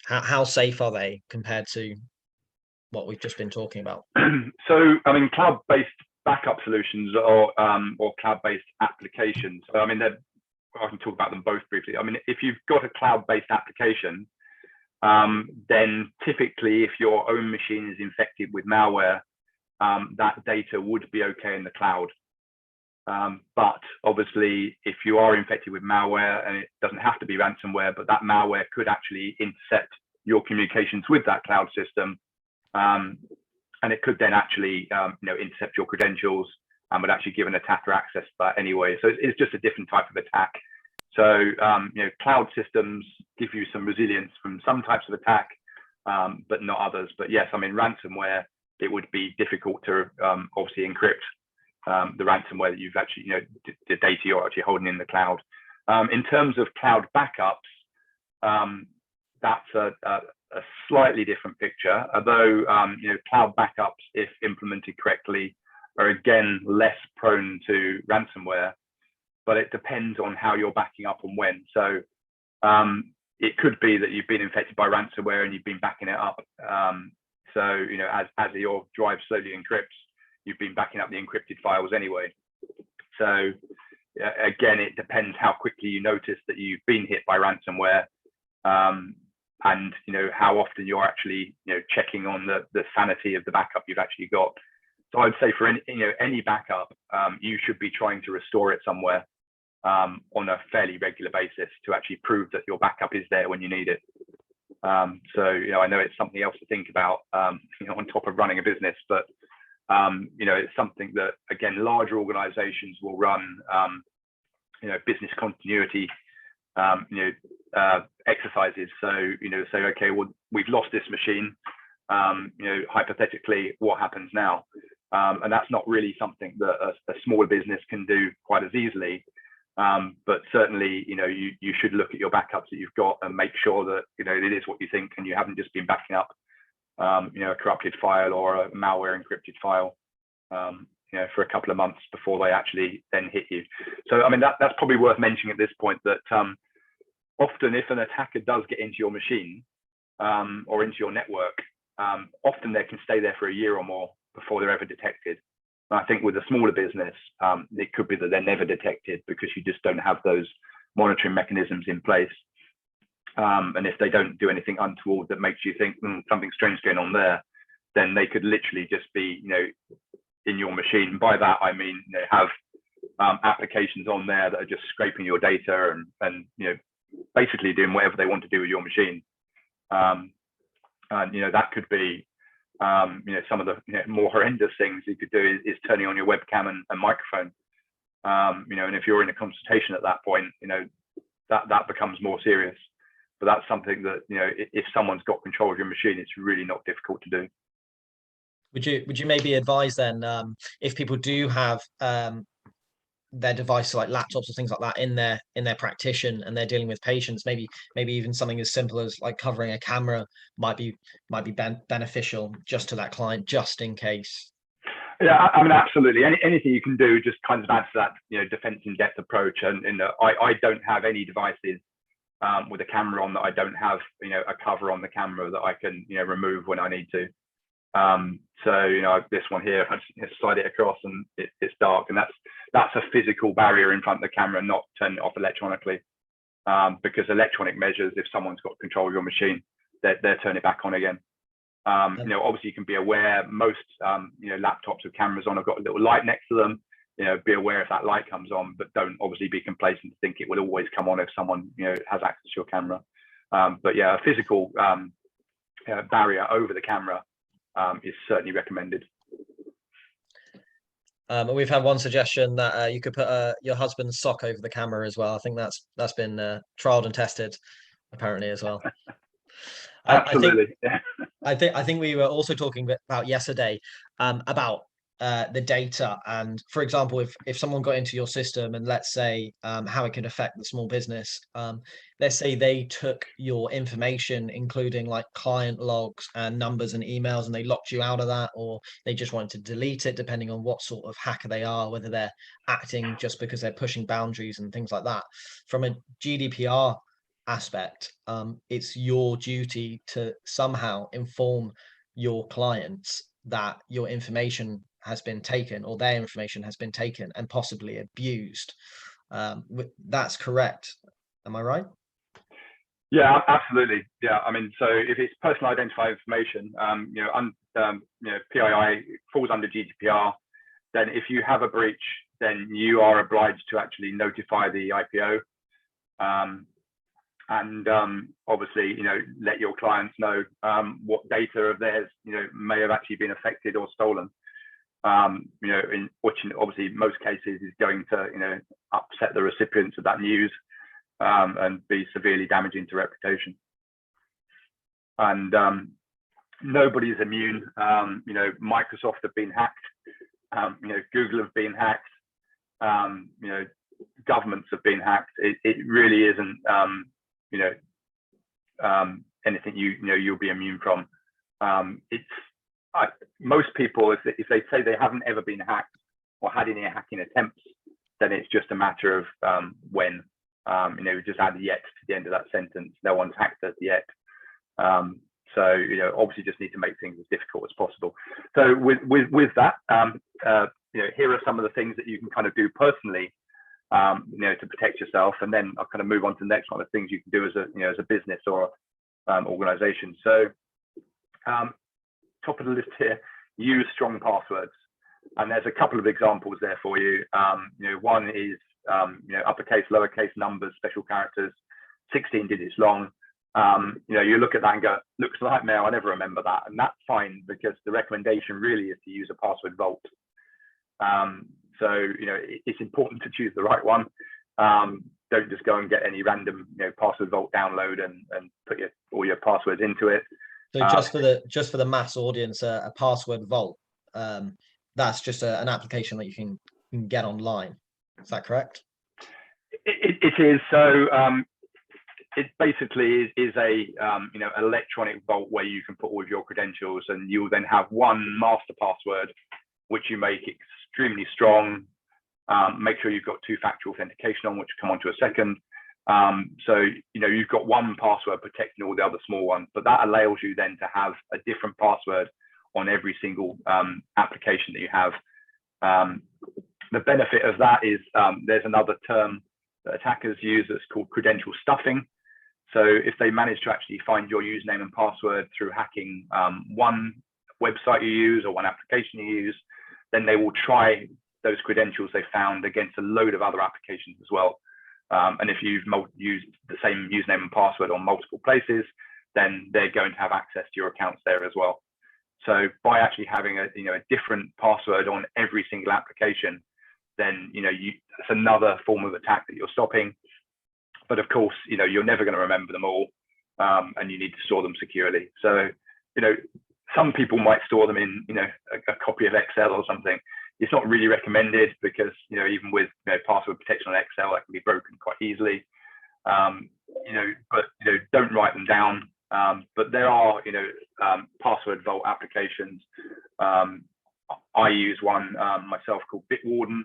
How safe are they compared to what we've just been talking about? So, I mean, cloud-based backup solutions or cloud-based applications. So, I mean, I can talk about them both briefly. I mean, if you've got a cloud-based application, then typically, if your own machine is infected with malware, that data would be okay in the cloud. But obviously, if you are infected with malware, and it doesn't have to be ransomware, but that malware could actually intercept your communications with that cloud system, and it could then actually intercept your credentials and would actually give an attacker access to that anyway. So it's just a different type of attack. So cloud systems give you some resilience from some types of attack, but not others. But yes, I mean, ransomware, it would be difficult to obviously encrypt the ransomware that you've actually, the data you're actually holding in the cloud. In terms of cloud backups, that's a slightly different picture, although cloud backups, if implemented correctly, are again less prone to ransomware, but it depends on how you're backing up and when. So it could be that you've been infected by ransomware and you've been backing it up. So as your drive slowly encrypts, you've been backing up the encrypted files anyway. So again, it depends how quickly you notice that you've been hit by ransomware, and how often you're actually checking on the sanity of the backup you've actually got. So I'd say for any backup, you should be trying to restore it somewhere on a fairly regular basis to actually prove that your backup is there when you need it. So I know it's something else to think about on top of running a business, but it's something that, again, larger organizations will run business continuity exercises. So say, okay, well, we've lost this machine, hypothetically, what happens now? And that's not really something that a smaller business can do quite as easily. But certainly, you should look at your backups that you've got and make sure that it is what you think, and you haven't just been backing up a corrupted file or a malware encrypted file for a couple of months before they actually then hit you. So I mean, that's probably worth mentioning at this point, that often if an attacker does get into your machine or into your network, often they can stay there for a year or more before they're ever detected. And I think with a smaller business, it could be that they're never detected because you just don't have those monitoring mechanisms in place. And if they don't do anything untoward that makes you think something strange going on there, then they could literally just be, in your machine. By that, I mean, have applications on there that are just scraping your data and basically doing whatever they want to do with your machine. And that could be, some of the more horrendous things you could do is turning on your webcam and microphone. And if you're in a consultation at that point, that becomes more serious. But that's something that, if someone's got control of your machine, it's really not difficult to do. Would you maybe advise then, if people do have their devices like laptops or things like that in their practitioner and they're dealing with patients, maybe even something as simple as like covering a camera might be beneficial just to that client, just in case? Yeah, I mean, absolutely. Anything you can do just kind of adds to that, defense in depth approach. And I don't have any devices with a camera on that I don't have, a cover on the camera that I can, remove when I need to. So, this one here, I just slide it across and it's dark, and that's a physical barrier in front of the camera, not turn it off electronically. Because electronic measures, if someone's got control of your machine, they'll turn it back on again. Obviously you can be aware most, laptops with cameras on have got a little light next to them. Be aware if that light comes on, but don't obviously be complacent to think it will always come on if someone, has access to your camera. But yeah, a physical barrier over the camera is certainly recommended. We've had one suggestion that you could put your husband's sock over the camera as well. I think that's been trialed and tested apparently as well. Absolutely. I think we were also talking about yesterday about the data, and for example, if someone got into your system, and let's say how it could affect the small business, let's say they took your information, including like client logs and numbers and emails, and they locked you out of that, or they just wanted to delete it, depending on what sort of hacker they are, whether they're acting just because they're pushing boundaries and things like that. From a GDPR aspect, it's your duty to somehow inform your clients that your information has been taken, or their information has been taken and possibly abused. That's correct. Am I right? Yeah, absolutely. Yeah, I mean, so if it's personal identified information, PII falls under GDPR. Then if you have a breach, then you are obliged to actually notify the IPO, and obviously, let your clients know what data of theirs, may have actually been affected or stolen. In which obviously most cases is going to, upset the recipients of that news and be severely damaging to reputation. And nobody's immune. Microsoft have been hacked. Google have been hacked. Governments have been hacked. It really isn't, anything you'll be immune from. Most people, if they say they haven't ever been hacked or had any hacking attempts, then it's just a matter of when. Just add yet to the end of that sentence. No one's hacked us yet. So obviously just need to make things as difficult as possible. So with that, here are some of the things that you can kind of do personally, to protect yourself, and then I'll kind of move on to the next one of things you can do as a business or organization. So top of the list here, use strong passwords, and there's a couple of examples there for you. One is uppercase, lowercase numbers, special characters, 16 digits long. You look at that and go, looks like mail, I never remember that, and that's fine, because the recommendation really is to use a password vault. So it's important to choose the right one. Don't just go and get any random password vault download and put all your passwords into it. So just for the mass audience, a password vault, that's just an application that you can get online. Is that correct? It is. So it basically is a electronic vault where you can put all of your credentials, and you'll then have one master password, which you make extremely strong. Make sure you've got two-factor authentication on, which we'll come on to a second. So you've got one password protecting all the other small ones, but that allows you then to have a different password on every single application that you have. The benefit of that is there's another term that attackers use that's called credential stuffing. So if they manage to actually find your username and password through hacking one website you use or one application you use, then they will try those credentials they found against a load of other applications as well. And if you've used the same username and password on multiple places, then they're going to have access to your accounts there as well. So by actually having a different password on every single application, then it's another form of attack that you're stopping. But of course, you're never going to remember them all, and you need to store them securely. So some people might store them in a copy of Excel or something. It's not really recommended, because even with password protection on Excel, that can be broken quite easily. But don't write them down. But there are password vault applications. I use one myself called Bitwarden,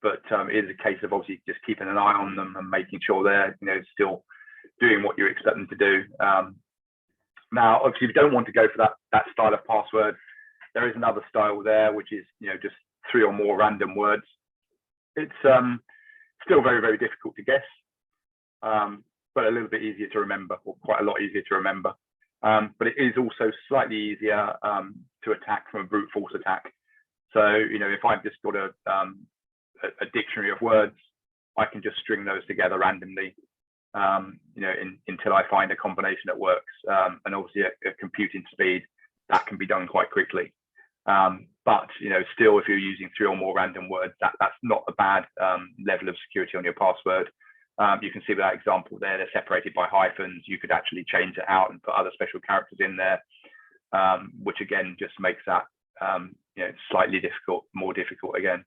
but it is a case of obviously just keeping an eye on them and making sure they're still doing what you expect them to do. Now, obviously, if you don't want to go for that style of password, there is another style there, which is just 3 or more random words. It's still very, very difficult to guess, but a little bit easier to remember, or quite a lot easier to remember. But it is also slightly easier to attack from a brute force attack. So if I've just got a dictionary of words, I can just string those together randomly, until I find a combination that works. And obviously at computing speed, that can be done quite quickly. But still, if you're using 3 or more random words, that's not a bad level of security on your password. You can see with that example there, they're separated by hyphens. You could actually change it out and put other special characters in there, which again just makes that slightly more difficult again.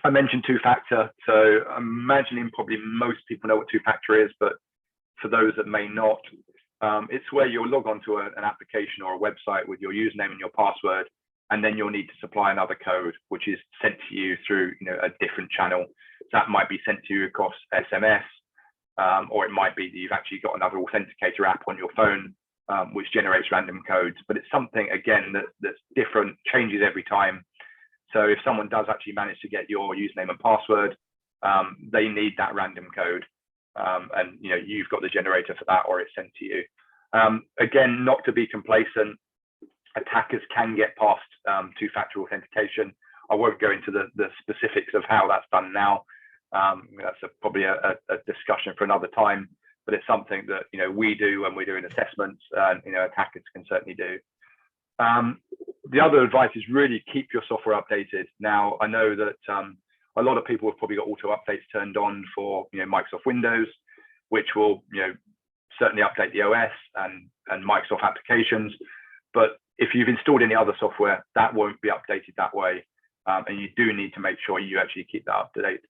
I mentioned 2-factor, so I'm imagining probably most people know what 2-factor is, but for those that may not, it's where you'll log onto an application or a website with your username and your password, and then you'll need to supply another code, which is sent to you through a different channel. So that might be sent to you across SMS, or it might be that you've actually got another authenticator app on your phone, which generates random codes. But it's something, again, that's different, changes every time. So if someone does actually manage to get your username and password, they need that random code. And you've got the generator for that, or it's sent to you. Again, not to be complacent, attackers can get past 2-factor authentication. I won't go into the specifics of how that's done now. That's probably a discussion for another time, but it's something that we do when we're doing assessments, and attackers can certainly do. The other advice is really keep your software updated. Now, I know that a lot of people have probably got auto updates turned on for Microsoft Windows, which will certainly update the OS and Microsoft applications. But if you've installed any other software, that won't be updated that way, and you do need to make sure you actually keep that up to date.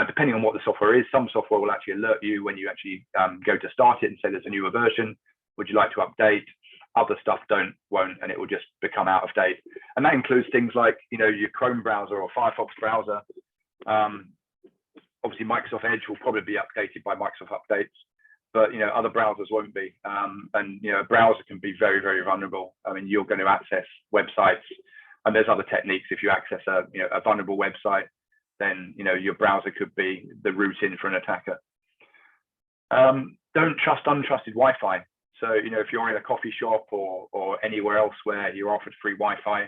Depending on what the software is, some software will actually alert you when you actually go to start it and say there's a newer version. Would you like to update? Other stuff won't, and it will just become out of date. And that includes things like your Chrome browser or Firefox browser. Obviously, Microsoft Edge will probably be updated by Microsoft updates, but other browsers won't be. And a browser can be very, very vulnerable. I mean, you're going to access websites, and there's other techniques. If you access a vulnerable website, then your browser could be the route in for an attacker. Don't trust untrusted Wi-Fi. So if you're in a coffee shop or anywhere else where you're offered free Wi-Fi,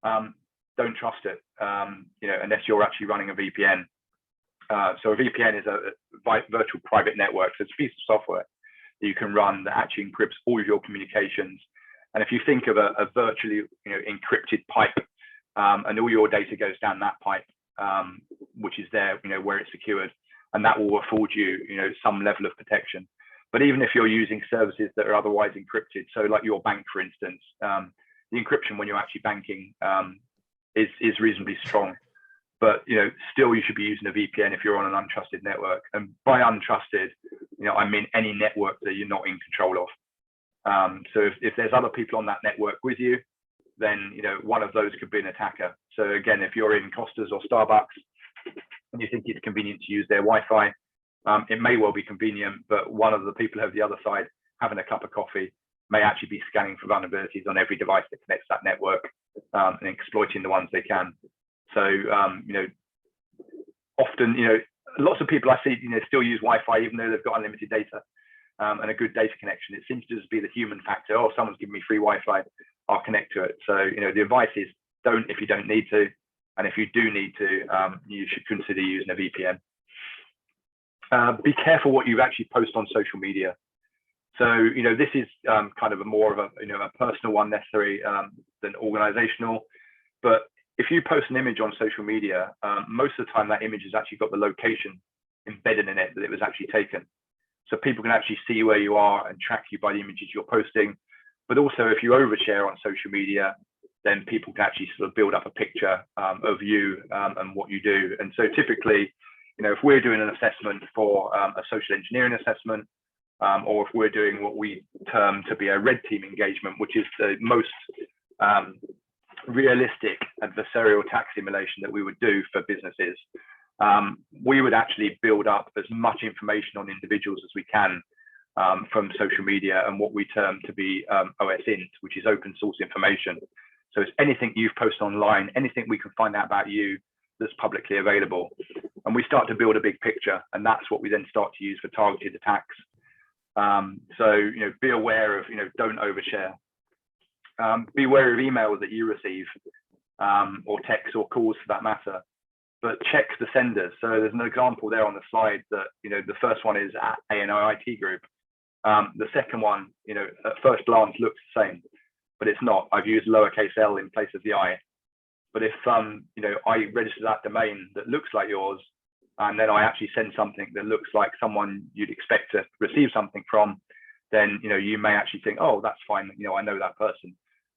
don't trust it. Unless you're actually running a VPN. So a VPN is a virtual private network. So it's a piece of software that you can run that actually encrypts all of your communications. And if you think of a virtually encrypted pipe, and all your data goes down that pipe, which is there, where it's secured, and that will afford you, some level of protection. But even if you're using services that are otherwise encrypted, so like your bank, for instance, the encryption when you're actually banking is reasonably strong. But still, you should be using a VPN if you're on an untrusted network. And by untrusted, I mean any network that you're not in control of. So if there's other people on that network with you, then one of those could be an attacker. So again, if you're in Costa's or Starbucks and you think it's convenient to use their Wi-Fi, it may well be convenient, but one of the people over the other side having a cup of coffee may actually be scanning for vulnerabilities on every device that connects that network, and exploiting the ones they can. So often lots of people I see still use Wi-Fi even though they've got unlimited data and a good data connection. It seems to just be the human factor. Oh, someone's giving me free Wi-Fi, I'll connect to it. So the advice is don't if you don't need to, and if you do need to, you should consider using a VPN. Be careful what you actually post on social media. So this is kind of more of a personal one necessary than organizational. But if you post an image on social media, most of the time that image has actually got the location embedded in it that it was actually taken. So people can actually see where you are and track you by the images you're posting. But also if you overshare on social media, then people can actually sort of build up a picture of you and what you do. And so typically, if we're doing an assessment for a social engineering assessment, or if we're doing what we term to be a red team engagement, which is the most realistic adversarial attack simulation that we would do for businesses, we would actually build up as much information on individuals as we can from social media and what we term to be OSINT, which is open source information. So it's anything you've posted online, anything we can find out about you that's publicly available. And we start to build a big picture, and that's what we then start to use for targeted attacks. So, you know, be aware of, you know, don't overshare. Be aware of emails that you receive, or texts or calls for that matter, but check the senders. So there's an example there on the slide that, you know, the first one is at ANO IT Group. The second one, you know, at first glance looks the same, but it's not. I've used lowercase l in place of the I. But if, you know, I register that domain that looks like yours, and then I actually send something that looks like someone you'd expect to receive something from, then, you know, you may actually think, oh, that's fine, you know, I know that person.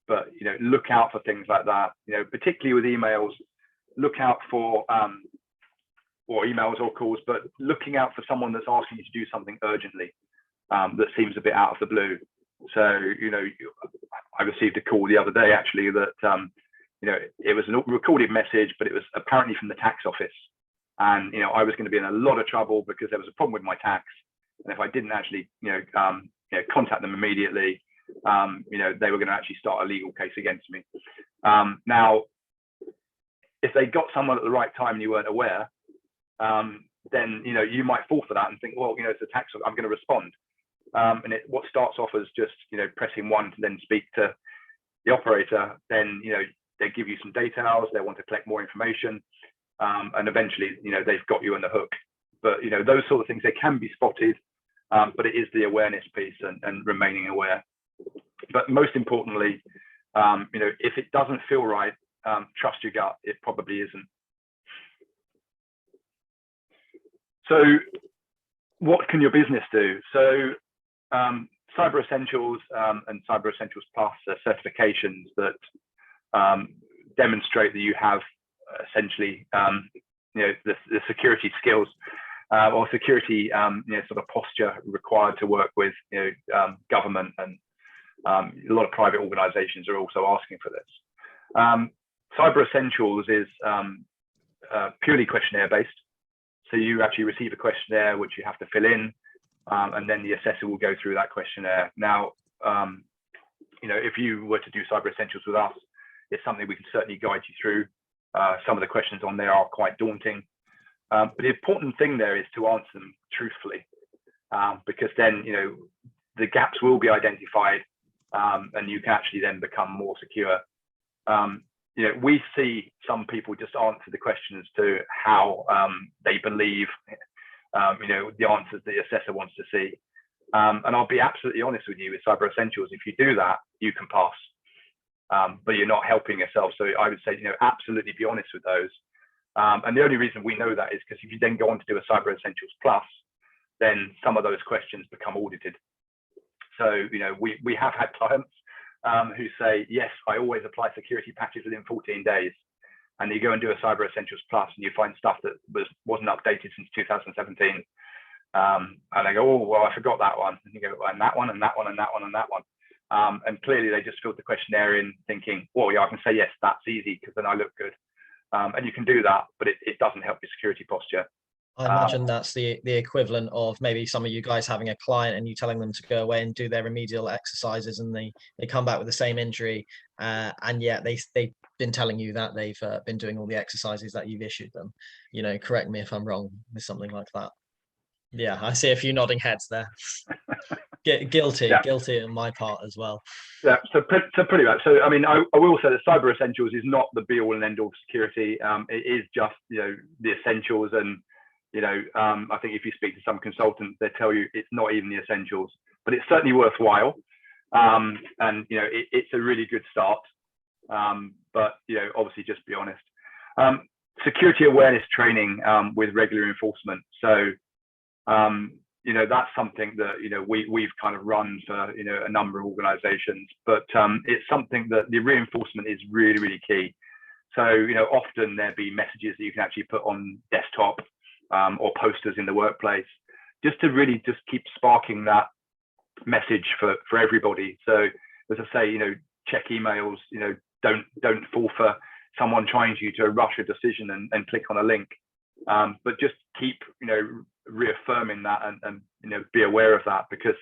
But, you know, look out for things like that, you know, particularly with emails. Look out for, or emails or calls, but looking out for someone that's asking you to do something urgently, that seems a bit out of the blue. So, you know, I received a call the other day actually that, you know, it was a recorded message, but it was apparently from the tax office. And, you know, I was going to be in a lot of trouble because there was a problem with my tax. And if I didn't actually, contact them immediately, you know, they were going to actually start a legal case against me. Now, if they got someone at the right time and you weren't aware, then, you know, you might fall for that and think, well, you know, it's a tax, I'm going to respond. And what starts off as just, you know, pressing one to then speak to the operator, then, you know, they give you some details, they want to collect more information, and eventually, you know, they've got you on the hook. But, you know, those sort of things, they can be spotted, but it is the awareness piece and remaining aware. But most importantly, you know, if it doesn't feel right, trust your gut, it probably isn't. So what can your business do? So Cyber Essentials and Cyber Essentials Plus are certifications that demonstrate that you have essentially, you know, the security skills or security, you know, sort of posture required to work with, you know, government, and a lot of private organizations are also asking for this. Cyber Essentials is purely questionnaire based. So you actually receive a questionnaire which you have to fill in, and then the assessor will go through that questionnaire. Now, you know, if you were to do Cyber Essentials with us, it's something we can certainly guide you through. Some of the questions on there are quite daunting, but the important thing there is to answer them truthfully, because then, you know, the gaps will be identified, and you can actually then become more secure. You know, we see some people just answer the questions to how they believe, you know, the answers the assessor wants to see. And I'll be absolutely honest with you, with Cyber Essentials, if you do that, you can pass, but you're not helping yourself. So I would say, you know, absolutely be honest with those. And the only reason we know that is because if you then go on to do a Cyber Essentials Plus, then some of those questions become audited. So, you know, we have had clients who say, yes, I always apply security patches within 14 days. And you go and do a Cyber Essentials Plus and you find stuff that wasn't updated since 2017. And they go, oh, well, I forgot that one. And you go, and that one, and that one, and that one, and that one. And clearly they just filled the questionnaire in thinking, well, yeah, I can say, yes, that's easy because then I look good. And you can do that, but it doesn't help your security posture. I imagine that's the equivalent of maybe some of you guys having a client and you telling them to go away and do their remedial exercises, and they come back with the same injury, and yet they've been telling you that they've been doing all the exercises that you've issued them. You know, correct me if I'm wrong with something like that. Yeah, I see a few nodding heads there. Guilty on my part as well. Yeah, so pretty much. So I mean, I will say that Cyber Essentials is not the be all and end all of security. It is just, you know, the essentials, and you know, I think if you speak to some consultants, they tell you it's not even the essentials, but it's certainly worthwhile. And you know, it's a really good start. But you know, obviously, just be honest. Security awareness training with regular enforcement. So you know, that's something that, you know, we've kind of run for, you know, a number of organizations, but it's something that the reinforcement is really, really key. So, you know, often there'd be messages that you can actually put on desktop or posters in the workplace, just to really just keep sparking that message for everybody. So as I say, you know, check emails, you know, don't fall for someone trying to rush a decision and click on a link. But just keep, reaffirming that and be aware of that, because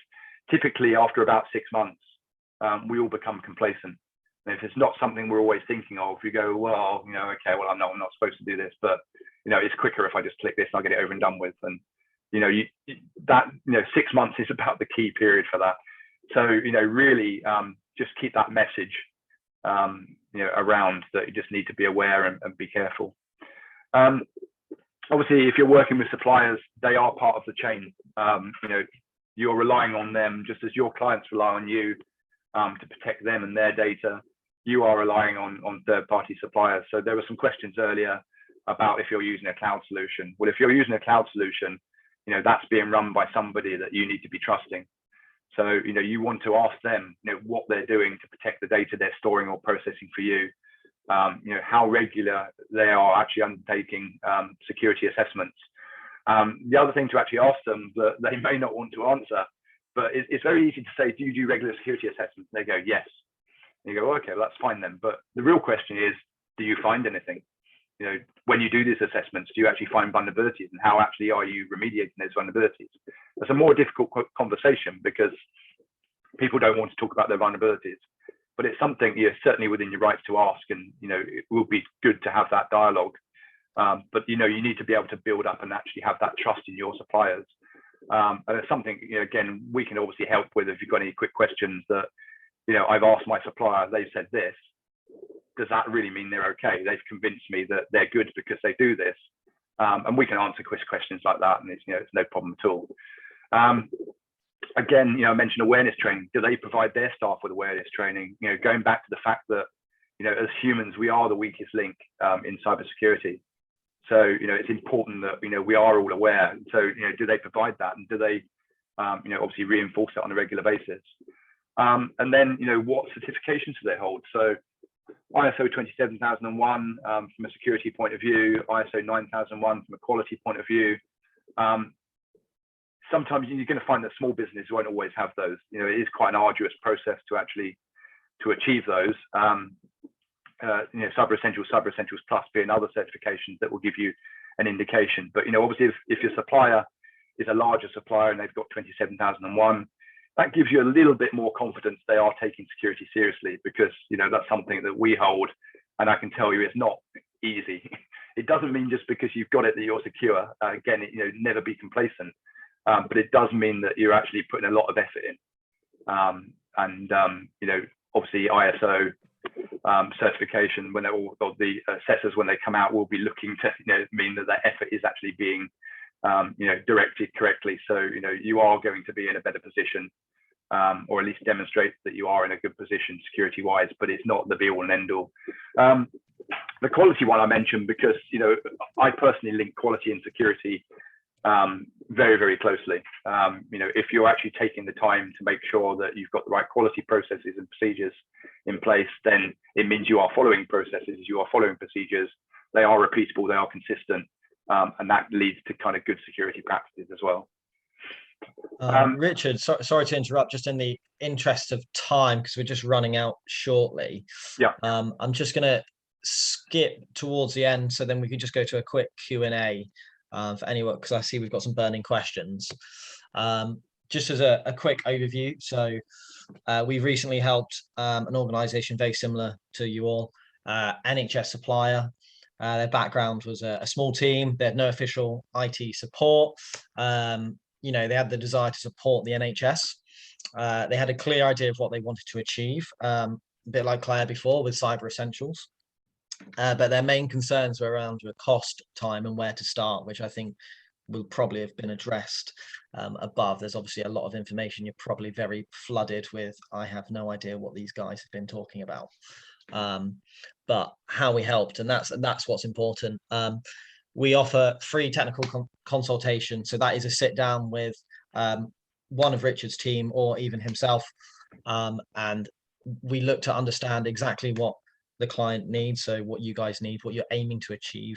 typically after about 6 months, we all become complacent. And if it's not something we're always thinking of, you go, well, okay, well, I'm not supposed to do this, but it's quicker if I just click this and I'll get it over and done with. And 6 months is about the key period for that. So really just keep that message around, that you just need to be aware and be careful. Obviously, if you're working with suppliers, they are part of the chain. You're relying on them just as your clients rely on you to protect them and their data. You are relying on third-party suppliers. So there were some questions earlier about if you're using a cloud solution. Well, if you're using a cloud solution, that's being run by somebody that you need to be trusting. So you want to ask them what they're doing to protect the data they're storing or processing for you. How regular they are actually undertaking security assessments. The other thing to actually ask them that they may not want to answer, but it's very easy to say, do you do regular security assessments? And they go, yes. And you go, okay, well, that's fine then. But the real question is, do you find anything? When you do these assessments, do you actually find vulnerabilities, and how actually are you remediating those vulnerabilities? That's a more difficult conversation, because people don't want to talk about their vulnerabilities, but it's something you're certainly within your rights to ask, and it will be good to have that dialogue. But you need to be able to build up and actually have that trust in your suppliers. And it's something again, we can obviously help with. If you've got any quick questions that I've asked my supplier, they've said this, does that really mean they're okay? They've convinced me that they're good because they do this, and we can answer quick questions like that, and it's no problem at all. Again, I mentioned awareness training. Do they provide their staff with awareness training? Going back to the fact that as humans, we are the weakest link in cybersecurity. So it's important that we are all aware. So do they provide that, and do they obviously reinforce it on a regular basis? And then what certifications do they hold? So ISO 27001 from a security point of view, ISO 9001 from a quality point of view. Sometimes you're going to find that small business won't always have those. It is quite an arduous process to achieve those. Cyber Essentials Plus being other certifications that will give you an indication. But obviously, if your supplier is a larger supplier and they've got 27001, that gives you a little bit more confidence they are taking security seriously, because that's something that we hold, and I can tell you it's not easy. It doesn't mean just because you've got it that you're secure. Again, never be complacent, but it does mean that you're actually putting a lot of effort in. Obviously ISO certification, when the assessors, when they come out, will be looking to mean that that effort is actually being directed correctly. So you are going to be in a better position, or at least demonstrate that you are in a good position security wise, but it's not the be all and end all. The quality one I mentioned because I personally link quality and security very, very closely. If you're actually taking the time to make sure that you've got the right quality processes and procedures in place, then it means you are following processes, you are following procedures, they are repeatable, they are consistent, and that leads to kind of good security practices as well. Richard, sorry to interrupt, just in the interest of time, because we're just running out shortly. Yeah. I'm just going to skip towards the end, so then we can just go to a quick Q&A for anyone, because I see we've got some burning questions. Just as a quick overview, so we've recently helped an organisation very similar to you all, NHS supplier. Their background was a small team. They had no official IT support. They had the desire to support the NHS. They had a clear idea of what they wanted to achieve, a bit like Claire before with Cyber Essentials. But their main concerns were around cost, time, and where to start, which I think will probably have been addressed above. There's obviously a lot of information. You're probably very flooded with, I have no idea what these guys have been talking about. But how we helped, and that's what's important. We offer free technical consultation. So that is a sit down with one of Richard's team or even himself. And we look to understand exactly what the client needs. So what you guys need, what you're aiming to achieve.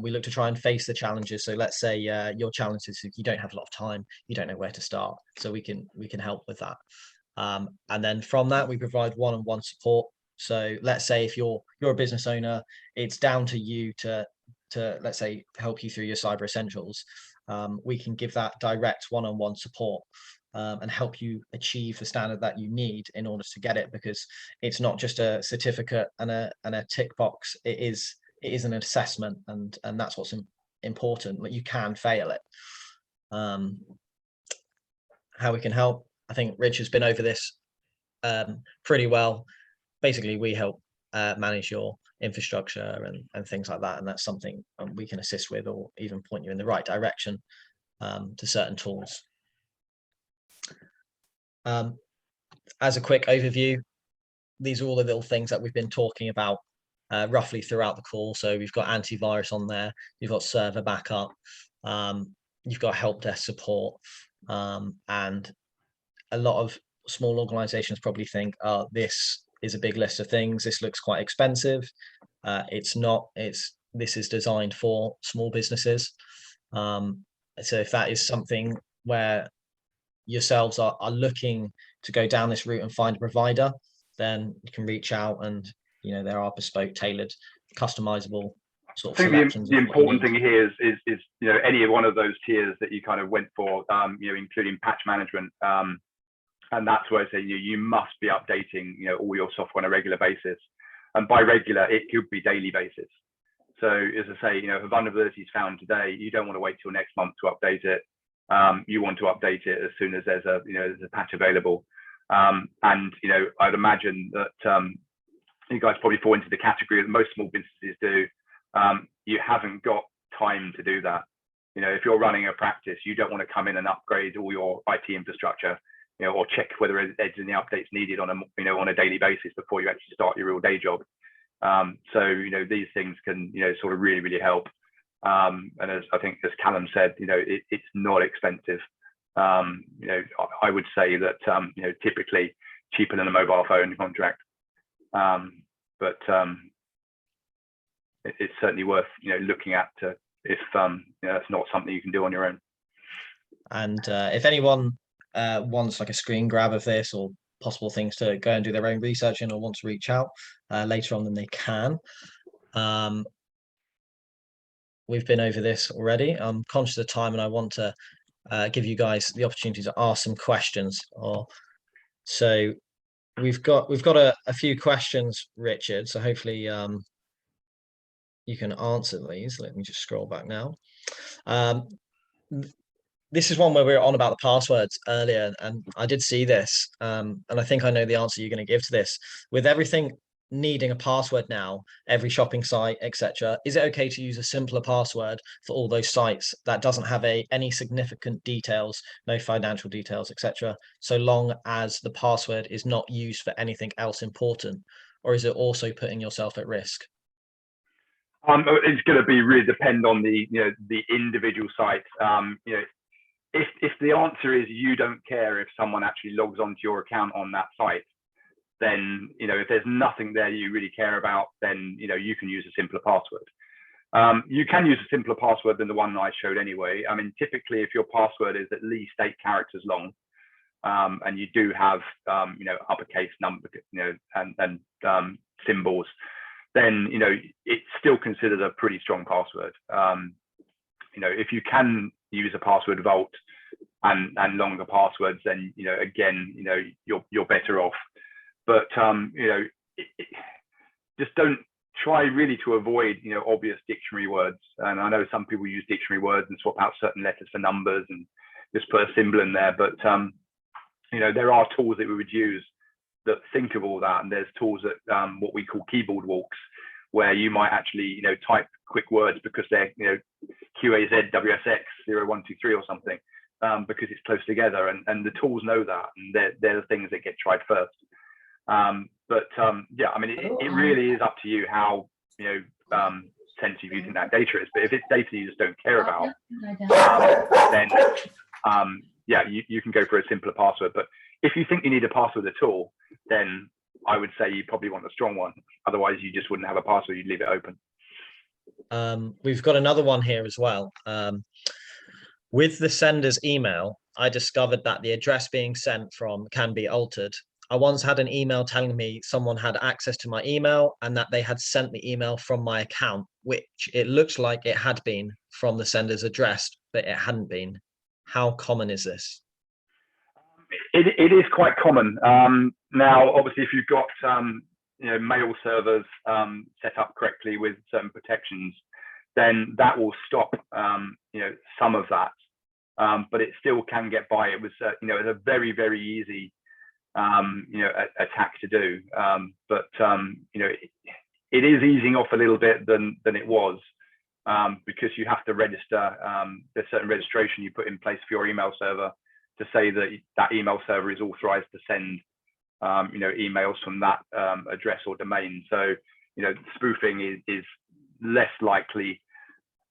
We look to try and face the challenges. So let's say your challenge is you don't have a lot of time, you don't know where to start. So we can help with that. And then from that, we provide one-on-one support So let's say if you're a business owner, it's down to you to let's say help you through your cyber essentials. We can give that direct one-on-one support and help you achieve the standard that you need in order to get it, because it's not just a certificate and a tick box. It is an assessment, and that's what's important. That you can fail it. How we can help, I think Richard's been over this pretty well. Basically, we help manage your infrastructure and things like that, and that's something we can assist with, or even point you in the right direction to certain tools. As a quick overview, these are all the little things that we've been talking about roughly throughout the call. So we've got antivirus on there, you've got server backup, you've got help desk support, and a lot of small organizations probably think, oh, this is a big list of things, this looks quite expensive. It's not. This is designed for small businesses. So if that is something where yourselves are looking to go down this route and find a provider, then you can reach out, and there are bespoke, tailored, customizable sort of selections. The important thing here is any one of those tiers that you kind of went for, including patch management, and that's where I say you must be updating all your software on a regular basis, and by regular it could be daily basis. So as I say, if a vulnerability is found today, you don't want to wait till next month to update it. You want to update it as soon as there's a patch available. And I'd imagine that you guys probably fall into the category that most small businesses do. You haven't got time to do that. If you're running a practice, you don't want to come in and upgrade all your IT infrastructure, or check whether there's any updates needed on a daily basis before you actually start your real day job. So these things can sort of really, really help. And as Callum said, it's not expensive. I would say that typically cheaper than a mobile phone contract, but it's certainly worth looking at if that's not something you can do on your own. And if anyone wants like a screen grab of this, or possible things to go and do their own research in, or want to reach out later on, then they can. We've been over this already. I'm conscious of time, and I want to give you guys the opportunity to ask some questions. So we've got a few questions, Richard. So hopefully you can answer these. Let me just scroll back now. This is one where we were on about the passwords earlier, and I did see this, and I think I know the answer you're going to give to this. With everything needing a password now, every shopping site, etc., is it okay to use a simpler password for all those sites that doesn't have any significant details, no financial details, etc., so long as the password is not used for anything else important? Or is it also putting yourself at risk? It's going to be really depend on the individual site. If the answer is you don't care if someone actually logs onto your account on that site, then if there's nothing there you really care about, then you can use a simpler password. You can use a simpler password than the one I showed anyway. I mean, typically if your password is at least 8 characters long, and you do have uppercase number and symbols, then it's still considered a pretty strong password. If you can use a password vault and longer passwords, then again you're better off. But just don't try really to avoid obvious dictionary words. And I know some people use dictionary words and swap out certain letters for numbers and just put a symbol in there. But there are tools that we would use that think of all that, and there's tools that what we call keyboard walks, where you might actually type quick words because they're QAZ WSX 0123 or something, because it's close together, and the tools know that, and they're the things that get tried first. Yeah, I mean, it really is up to you how sensitive you think that data is. But if it's data you just don't care about, then yeah, you can go for a simpler password. But if you think you need a password at all, then I would say you probably want a strong one. Otherwise, you just wouldn't have a password. You'd leave it open. We've got another one here as well. With the sender's email, I discovered that the address being sent from can be altered. I once had an email telling me someone had access to my email and that they had sent the email from my account, which it looks like it had been from the sender's address, but it hadn't been. How common is this? It is quite common. Now, obviously, if you've got mail servers set up correctly with certain protections, then that will stop some of that. But it still can get by. It was it's a very, very easy attack to do. But it is easing off a little bit than it was, because you have to register. There's certain registration you put in place for your email server to say that that email server is authorized to send emails from that address or domain. So spoofing is less likely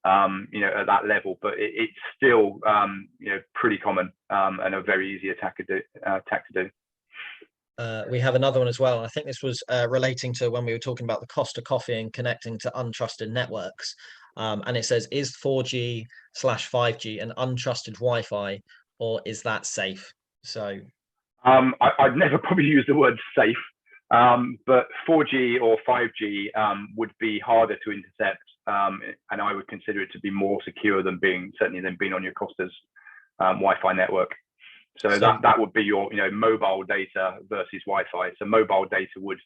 at that level, but it's still pretty common and a very easy attack to do. We have another one as well. I think this was relating to when we were talking about the cost of coffee and connecting to untrusted networks. And it says, is 4G/5G an untrusted Wi-Fi, or is that safe? So I'd never probably use the word safe, but 4G or 5G would be harder to intercept, and I would consider it to be more secure than being on your Costa's Wi-Fi network. So that would be your mobile data versus Wi-Fi. So mobile data would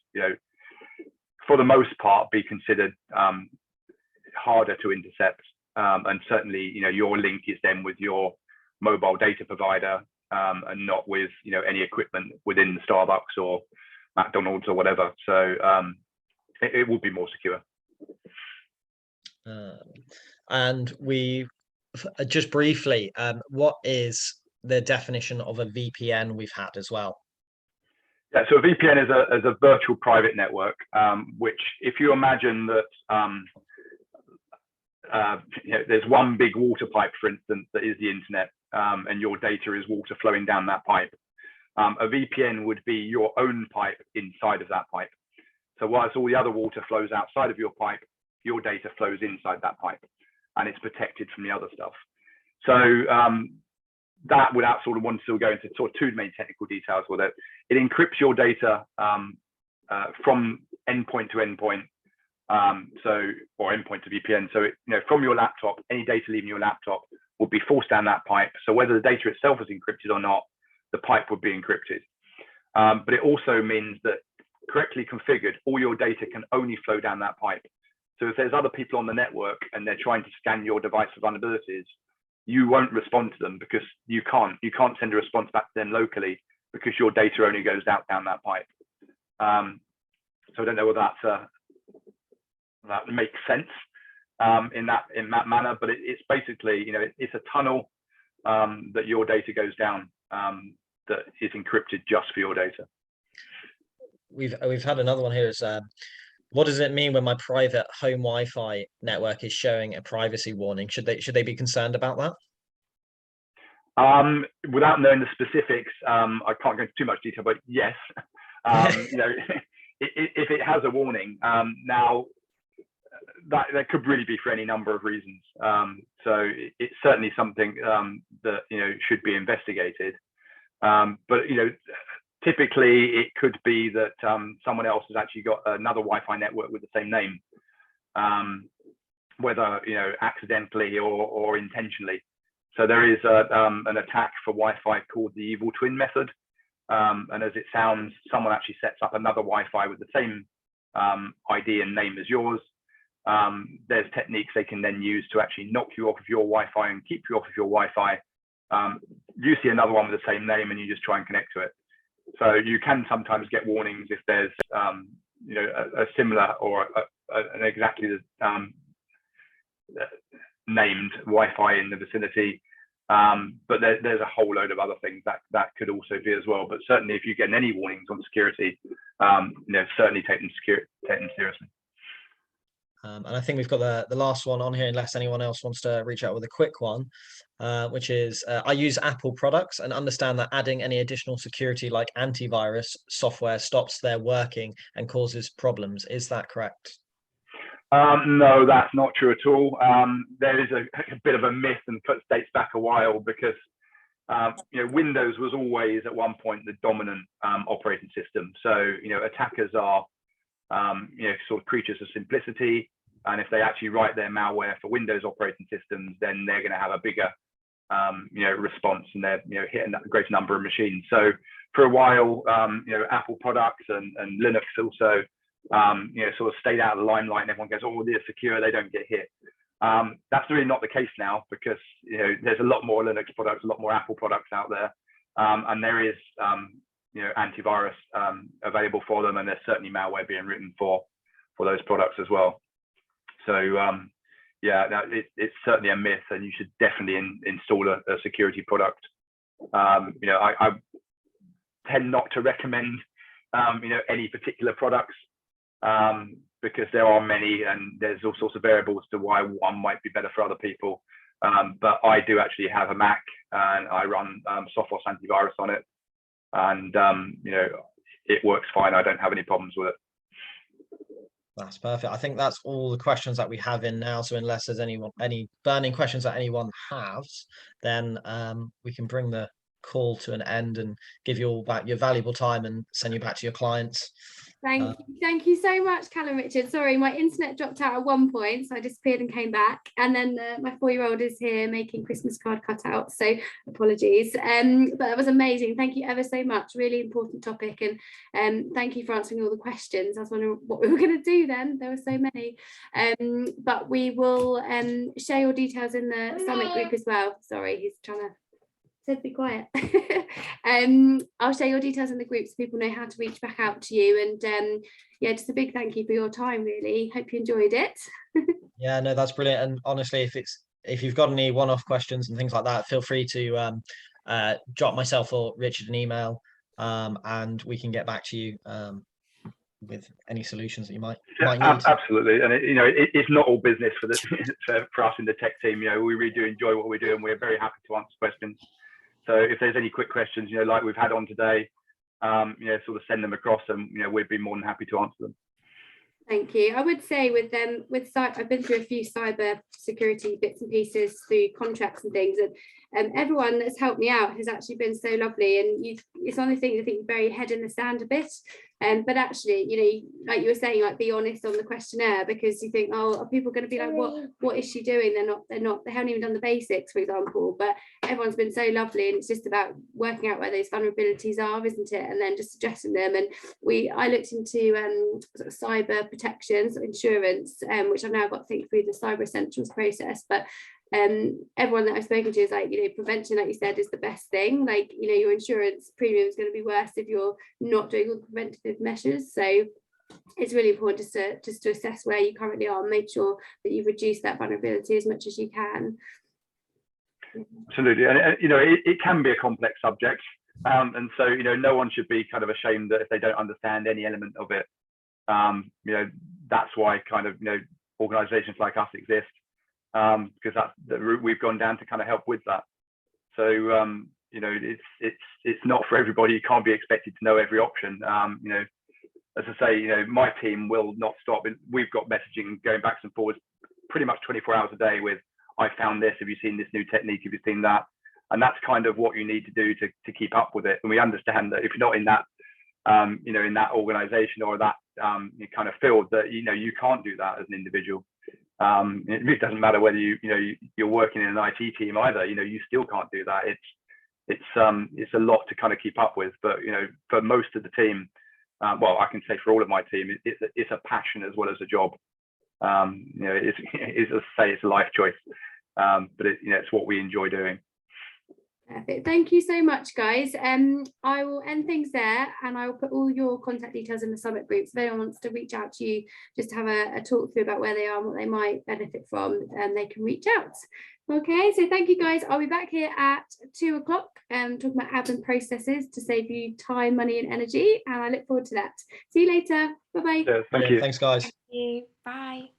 for the most part be considered harder to intercept, and certainly your link is then with your mobile data provider, and not with any equipment within the Starbucks or McDonald's or whatever. So it would be more secure. And we just briefly, what is the definition of a VPN we've had as well? Yeah, so a VPN is a virtual private network, which, if you imagine that there's one big water pipe, for instance, that is the internet, and your data is water flowing down that pipe. A VPN would be your own pipe inside of that pipe. So whilst all the other water flows outside of your pipe, your data flows inside that pipe, and it's protected from the other stuff. So that, without sort of wanting to go into sort of too many technical details with it, it encrypts your data from endpoint to endpoint, or endpoint to VPN. So from your laptop, any data leaving your laptop would be forced down that pipe. So whether the data itself is encrypted or not, the pipe would be encrypted. But it also means that, correctly configured, all your data can only flow down that pipe. So if there's other people on the network and they're trying to scan your device for vulnerabilities, you won't respond to them, because you can't send a response back to them locally, because your data only goes out down that pipe. So I don't know whether that makes sense in that manner, but it's basically it's a tunnel that your data goes down, that is encrypted just for your data. We've had another one here. Is what does it mean when my private home Wi-Fi network is showing a privacy warning? Should they be concerned about that? Without knowing the specifics, I can't go into too much detail, but yes, if it has a warning, now that could really be for any number of reasons. So it's certainly something that should be investigated. But typically it could be that someone else has actually got another Wi-Fi network with the same name, whether accidentally or intentionally. So there is an attack for Wi-Fi called the evil twin method, and as it sounds, someone actually sets up another Wi-Fi with the same ID and name as yours. There's techniques they can then use to actually knock you off of your Wi-Fi and keep you off of your Wi-Fi. You see another one with the same name and you just try and connect to it. So you can sometimes get warnings if there's a similar or an exactly named Wi-Fi in the vicinity. But there's a whole load of other things that could also be as well. But certainly if you get any warnings on security, certainly take them seriously. And I think we've got the last one on here, unless anyone else wants to reach out with a quick one, which is, I use Apple products and understand that adding any additional security like antivirus software stops their working and causes problems. Is that correct? No, that's not true at all. There is a bit of a myth, and dates back a while, because Windows was always at one point the dominant operating system. So, attackers are, sort of creatures of simplicity. And if they actually write their malware for Windows operating systems, then they're going to have a bigger, response, and they're, hitting a greater number of machines. So for a while, Apple products and Linux also, sort of stayed out of the limelight, and everyone goes, oh, they're secure, they don't get hit. That's really not the case now, because there's a lot more Linux products, a lot more Apple products out there, and there is antivirus available for them, and there's certainly malware being written for those products as well. So it's certainly a myth, and you should definitely install a security product. I tend not to recommend any particular products, because there are many, and there's all sorts of variables to why one might be better for other people. But I do actually have a Mac, and I run Sophos antivirus on it, and it works fine. I don't have any problems with it. That's perfect. I think that's all the questions that we have in now. So unless there's any burning questions that anyone has, then we can bring the call to an end and give you all back your valuable time and send you back to your clients. Thank you so much, Callum, Richard. Sorry, my internet dropped out at one point, so I disappeared and came back. And then my 4-year-old is here making Christmas card cutouts, so apologies. But that was amazing. Thank you ever so much. Really important topic, and thank you for answering all the questions. I was wondering what we were going to do then. There were so many. But we will share your details in the Summit group as well. Sorry, he's trying to said be quiet. I'll share your details in the group so people know how to reach back out to you, and just a big thank you for your time. Really hope you enjoyed it. Yeah, no, that's brilliant. And honestly, if you've got any one-off questions and things like that, feel free to drop myself or Richard an email, and we can get back to you with any solutions that you might need. Absolutely. And it's not all business for us in the tech team. We really do enjoy what we do, and we're very happy to answer questions. So if there's any quick questions, like we've had on today, sort of send them across, and we'd be more than happy to answer them. Thank you. I would say with I've been through a few cyber security bits and pieces through contracts and things, and everyone that's helped me out has actually been so lovely. And it's one of the things I think you bury your head in the sand a bit. But actually, like you were saying, like be honest on the questionnaire, because you think, oh, are people going to be like, what is she doing? They haven't even done the basics, for example. But everyone's been so lovely, and it's just about working out where those vulnerabilities are, isn't it? And then just addressing them. And I looked into sort of cyber protection, so insurance, which I've now got to think through the Cyber Essentials process. But everyone that I've spoken to is like, prevention, like you said, is the best thing. Like, your insurance premium is going to be worse if you're not doing all the preventative measures. So it's really important just to assess where you currently are and make sure that you reduce that vulnerability as much as you can. Absolutely. And it can be a complex subject, and so no one should be kind of ashamed that if they don't understand any element of it. That's why kind of organizations like us exist, because that's the route we've gone down to kind of help with that. So it's not for everybody. You can't be expected to know every option. As I say, my team will not stop. We've got messaging going back and forwards pretty much 24 hours a day with, I found this, have you seen this new technique, have you seen that? And that's kind of what you need to do to keep up with it. And we understand that if you're not in that in that organization or that kind of field, that you can't do that as an individual. It really doesn't matter whether you're working in an IT team either. You still can't do that. It's a lot to kind of keep up with. But for most of the team, well, I can say for all of my team, it's a passion as well as a job. It's a life choice, but it's what we enjoy doing. Perfect. Thank you so much, guys. I will end things there, and I will put all your contact details in the Summit group. So if anyone wants to reach out to you just to have a talk through about where they are and what they might benefit from, they can reach out. Okay, so thank you, guys. I'll be back here at 2 o'clock talking about admin processes to save you time, money and energy, and I look forward to that. See you later. Bye-bye. Yeah, thank you. Thanks, guys. Thank you. Bye.